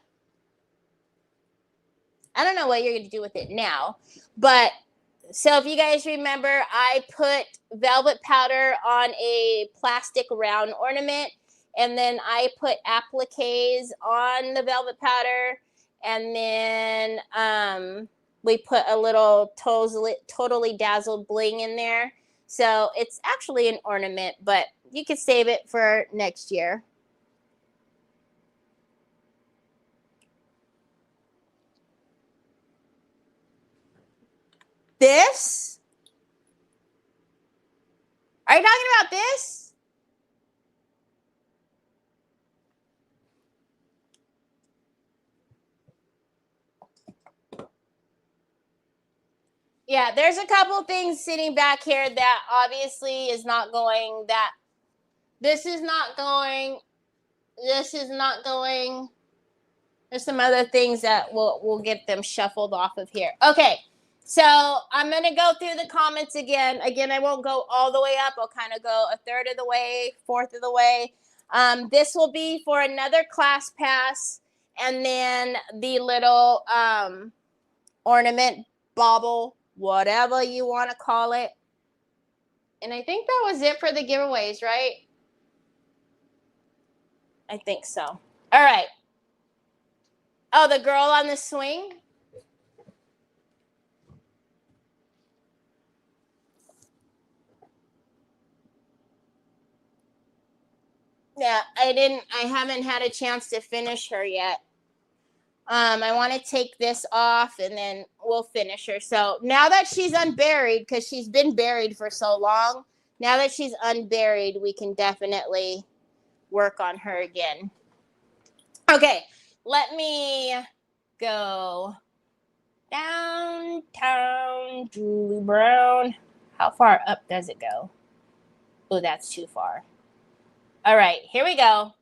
I don't know what you're going to do with it now, but so if you guys remember, I put velvet powder on a plastic round ornament, and then I put appliques on the velvet powder, and then we put a little totally dazzled bling in there. So it's actually an ornament, but you could save it for next year. This? Are you talking about this? Yeah, there's a couple things sitting back here that obviously is not going, that this is not going, this is not going. There's some other things that we'll get them shuffled off of here. Okay, so I'm going to go through the comments again. Again, I won't go all the way up. I'll kind of go a third of the way, fourth of the way. This will be for another class pass, and then the little ornament bauble, whatever you want to call it. And I think that was it for the giveaways, right? I think so. All right. Oh, the girl on the swing? Yeah, I haven't had a chance to finish her yet. I want to take this off and then we'll finish her. So now that she's unburied, because she's been buried for so long, now that she's unburied, we can definitely work on her again. Okay, let me go downtown Julie Brown. How far up does it go? Oh, that's too far. All right, here we go.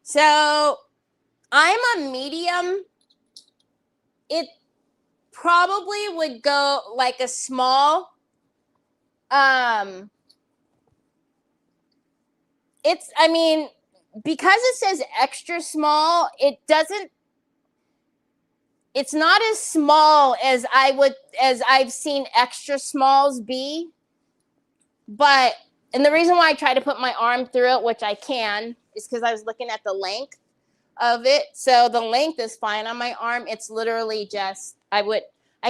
So I'm a medium. It probably would go like a small. It's, I mean, because it says extra small, it's not as small as I've seen extra smalls be. But, and the reason why I try to put my arm through it, which I can, is because I was looking at the length of it. So the length is fine on my arm. It's literally just, I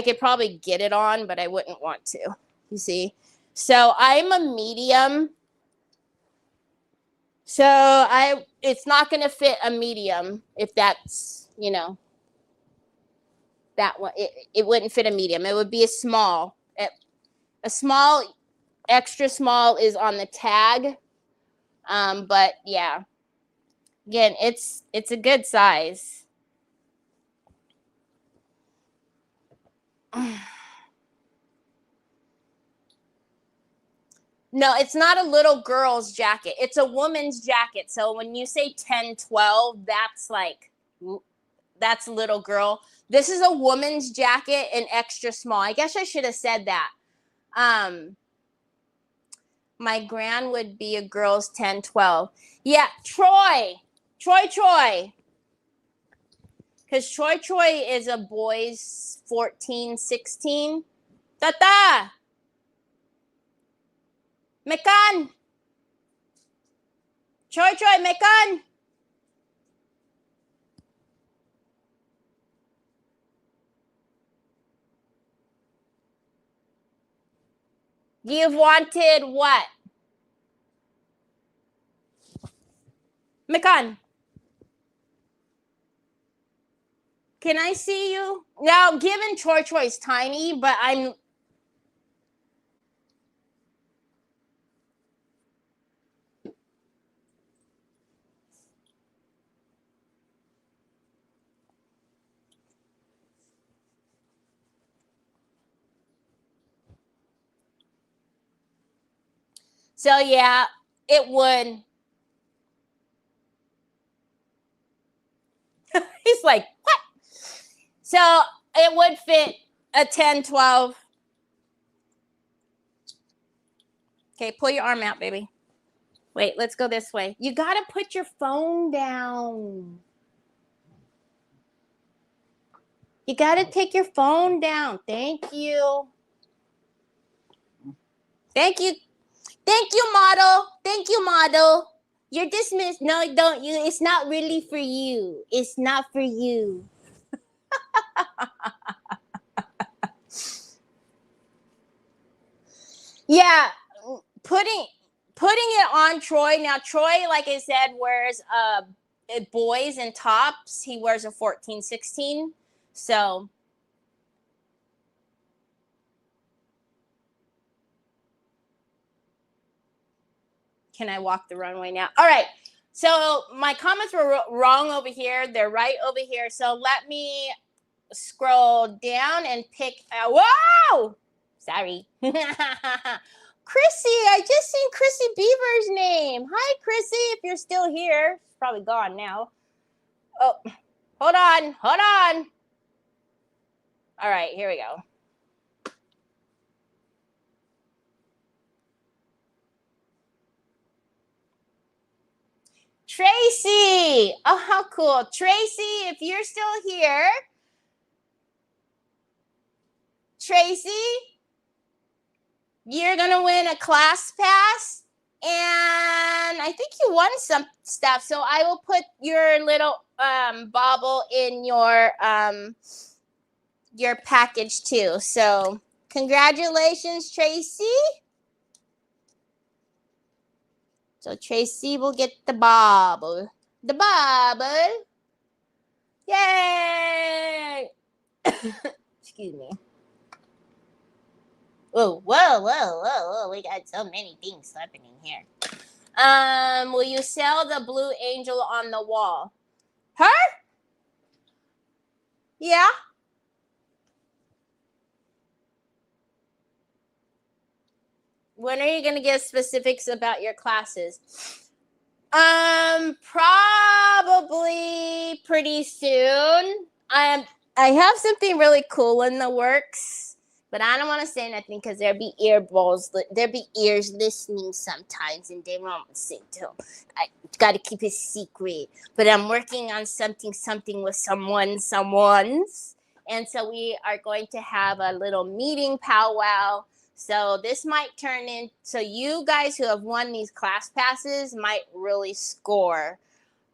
could probably get it on, but I wouldn't want to, you see? So I'm a medium. So it's not going to fit a medium if that's, that one. It wouldn't fit a medium. It would be a small. A small, extra small is on the tag. But yeah, again, it's a good size. No, it's not a little girl's jacket. It's a woman's jacket. So when you say 10, 12, that's little girl. This is a woman's jacket and extra small. I guess I should have said that. My grand would be a girl's 10, 12. Yeah, Troy. Because Troy is a boy's 14, 16. Tata! Mekan! Troy, Mekan! You've wanted what? Mekan! Can I see you? Now, given Troy is tiny, but I'm... So, yeah, it would. He's like, what? So, it would fit a 10, 12. Okay, pull your arm out, baby. Wait, let's go this way. You got to put your phone down. You got to take your phone down. Thank you. Thank you. Thank you, model. Thank you, model. You're dismissed. No, don't you. It's not really for you. It's not for you. Yeah, putting it on Troy. Now, Troy, like I said, wears boys and tops. He wears a 14, 16. So... Can I walk the runway now? All right. So my comments were wrong over here. They're right over here. So let me scroll down and pick. Whoa! Sorry. Chrissy, I just seen Chrissy Beaver's name. Hi, Chrissy, if you're still here. She's probably gone now. Oh, hold on. All right, here we go. Tracy. Oh, how cool. Tracy, if you're still here, Tracy, you're going to win a class pass. And I think you won some stuff. So I will put your little bauble in your package too. So congratulations, Tracy. So Tracy will get the bauble. The bauble. Yay! Excuse me. Whoa, whoa, whoa, whoa, whoa. We got so many things happening here. Will you sell the blue angel on the wall? Her? Yeah. When are you gonna get specifics about your classes? Probably pretty soon. I have something really cool in the works, but I don't want to say nothing because there'll be ears listening sometimes, and they won't say to. I got to keep it secret. But I'm working on something with someone's, and so we are going to have a little meeting powwow. So this might turn in. So you guys who have won these class passes might really score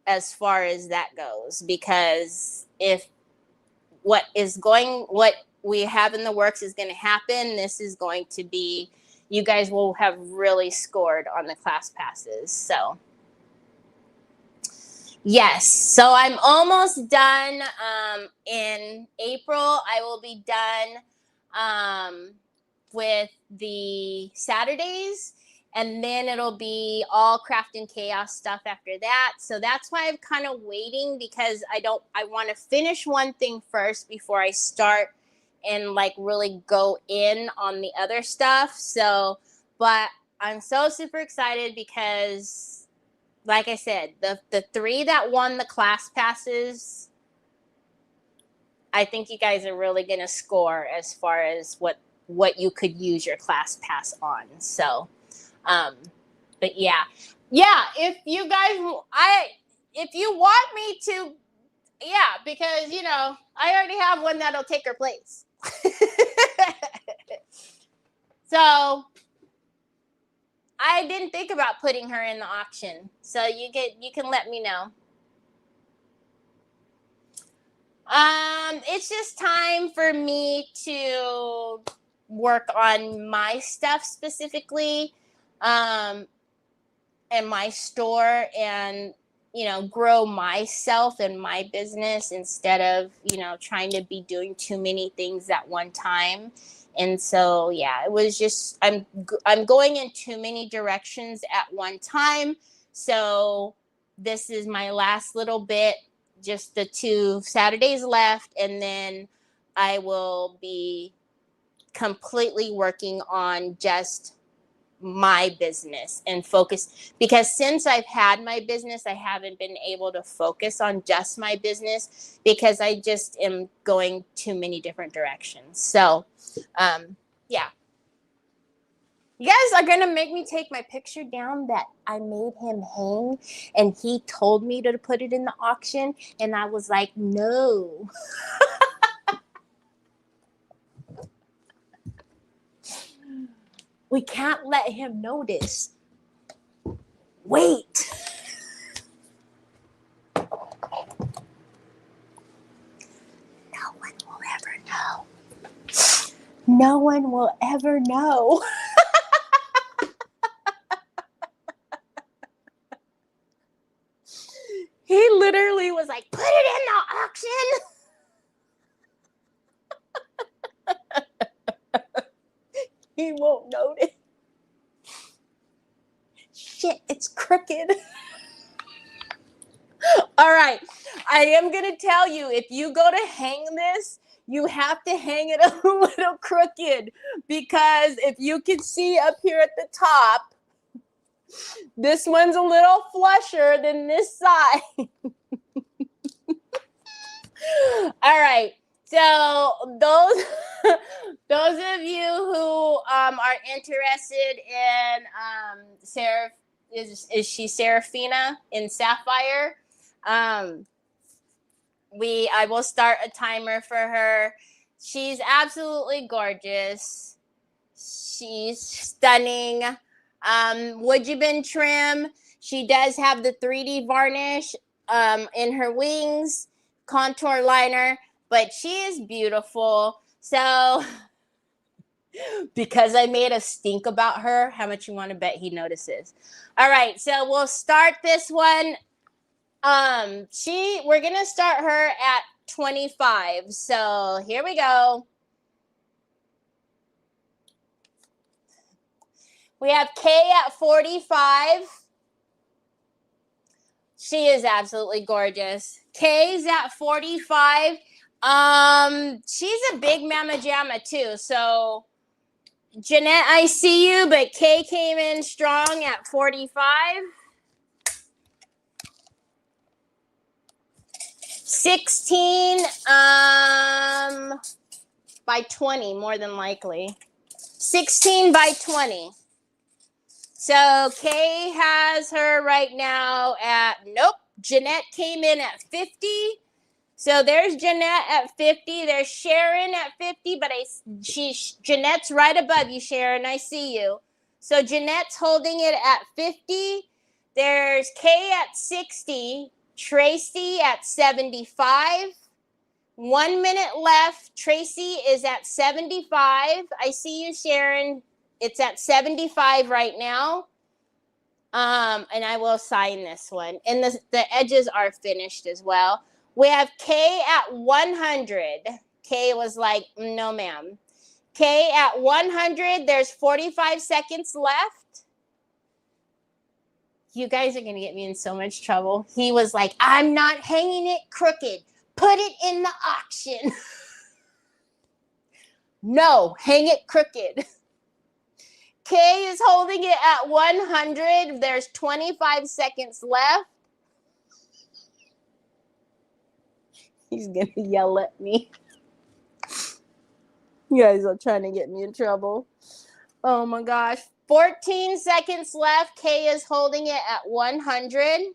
as far as that goes, because if what we have in the works is going to happen, this is going to be, you guys will have really scored on the class passes. So yes, so I'm almost done. In April, I will be done with the Saturdays, and then it'll be all craft and chaos stuff after that. So that's why I'm kind of waiting, because I want to finish one thing first before I start and like really go in on the other stuff. So, but I'm so super excited because, like I said, the 3 that won the class passes, I think you guys are really going to score as far as what you could use your class pass on. So, but yeah, if you guys, if you want me to, yeah, because, I already have one that'll take her place. So I didn't think about putting her in the auction. So you can let me know. It's just time for me to work on my stuff specifically, and my store, and grow myself and my business instead of trying to be doing too many things at one time. And so yeah, it was just I'm going in too many directions at one time. So this is my last little bit, just the 2 Saturdays left, and then I will be completely working on just my business and focus, because since I've had my business, I haven't been able to focus on just my business because I just am going too many different directions. So yeah, you guys are gonna make me take my picture down that I made him hang, and he told me to put it in the auction, and I was like, no. We can't let him know this. Wait. No one will ever know. No one will ever know. He literally was like, put it in the auction. He won't notice. Shit, it's crooked. All right. I am going to tell you, if you go to hang this, you have to hang it a little crooked, because if you can see up here at the top, this one's a little flusher than this side. All right. So those those of you who are interested in Sarah, is she Serafina in Sapphire? I will start a timer for her. She's absolutely gorgeous. She's stunning. Woodjibin trim. She does have the 3D varnish in her wings, contour liner, but she is beautiful. So because I made a stink about her, how much you want to bet he notices? All right, so we'll start this one. We're gonna start her at 25. So here we go. We have Kay at 45. She is absolutely gorgeous. Kay's at 45. She's a big mama jamma too. So Jeanette, I see you, but Kay came in strong at 45. 16 by 20, more than likely. 16 by 20. So Kay has her right now at, nope, Jeanette came in at 50. So there's Jeanette at 50. There's Sharon at 50, but Jeanette's right above you, Sharon. I see you. So Jeanette's holding it at 50. There's Kay at 60. Tracy at 75. 1 minute left. Tracy is at 75. I see you, Sharon. It's at 75 right now. And I will sign this one. And the edges are finished as well. We have Kay at 100. Kay was like, no, ma'am. Kay at 100. There's 45 seconds left. You guys are going to get me in so much trouble. He was like, I'm not hanging it crooked. Put it in the auction. No, hang it crooked. Kay is holding it at 100. There's 25 seconds left. He's going to yell at me. You guys are trying to get me in trouble. Oh my gosh. 14 seconds left. Kay is holding it at 100.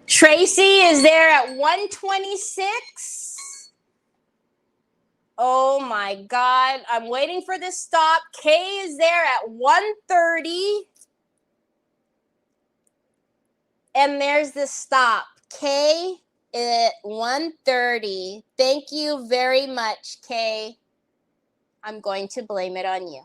Tracy is there at 126. Oh my God. I'm waiting for the stop. Kay is there at 130. And there's the stop. Kay at 130. Thank you very much, Kay. I'm going to blame it on you.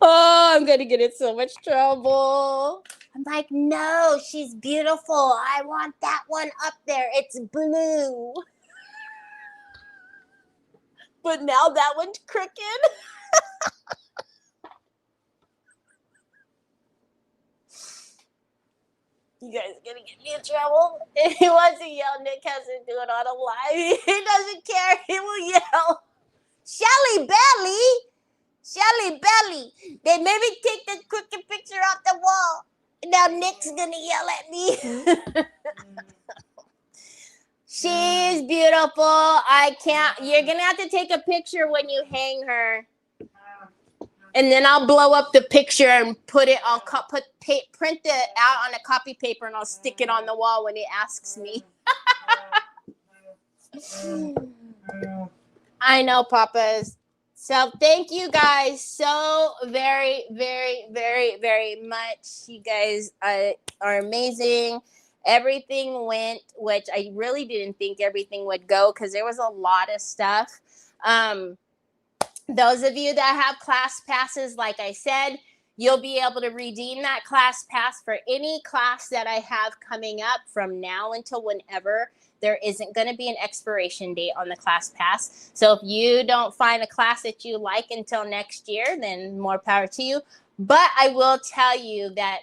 Oh, I'm going to get in so much trouble. I'm like, no, she's beautiful. I want that one up there. It's blue. But now that one's crooked. You guys are going to get me in trouble. If he wants to yell, Nick has to do it on a live. He doesn't care. He will yell. Shelly Belly. Shelly Belly. They made me take the crooked picture off the wall. Now Nick's going to yell at me. She's beautiful. I can't. You're going to have to take a picture when you hang her. And then I'll blow up the picture and put it. I'll print it out on a copy paper and I'll stick it on the wall when he asks me. I know, Papas. So thank you guys so very, very, very, very much. You guys are amazing. Everything went, which I really didn't think everything would go because there was a lot of stuff. Those of you that have class passes, like I said, you'll be able to redeem that class pass for any class that I have coming up from now until whenever. There isn't going to be an expiration date on the class pass. So if you don't find a class that you like until next year, then more power to you. But I will tell you that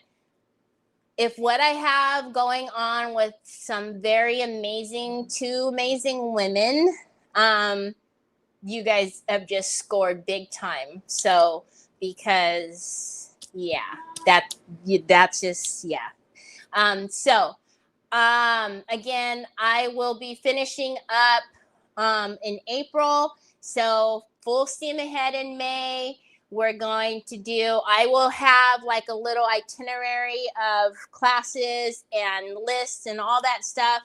if what I have going on with some very amazing, two amazing women, you guys have just scored big time. So because that's just so again, I will be finishing up in April. So full steam ahead in May. We're going to I will have like a little itinerary of classes and lists and all that stuff.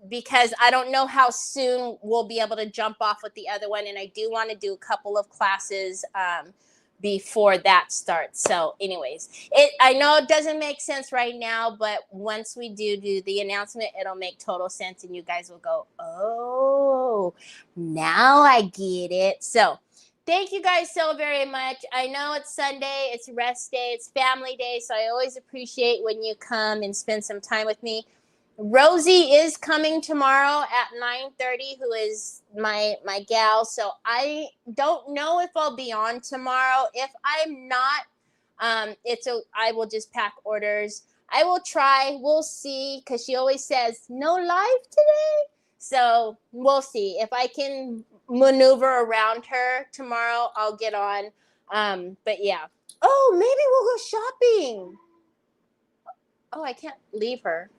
Because I don't know how soon we'll be able to jump off with the other one. And I do want to do a couple of classes before that starts. So anyways, I know it doesn't make sense right now, but once we do the announcement, it'll make total sense and you guys will go, oh, now I get it. So thank you guys so very much. I know it's Sunday, it's rest day, it's family day, so I always appreciate when you come and spend some time with me. Rosie is coming tomorrow at 9:30, who is my gal. So I don't know if I'll be on tomorrow. If I'm not, I will just pack orders. I will try. We'll see, because she always says no live today. So we'll see if I can maneuver around her tomorrow. I'll get on. But yeah. Oh, maybe we'll go shopping. Oh, I can't leave her.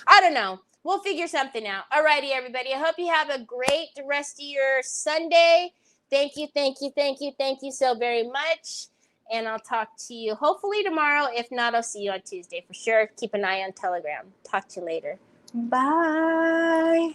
I don't know. We'll figure something out. Alrighty, everybody. I hope you have a great rest of your Sunday. Thank you, thank you, thank you, thank you so very much. And I'll talk to you hopefully tomorrow. If not, I'll see you on Tuesday for sure. Keep an eye on Telegram. Talk to you later. Bye.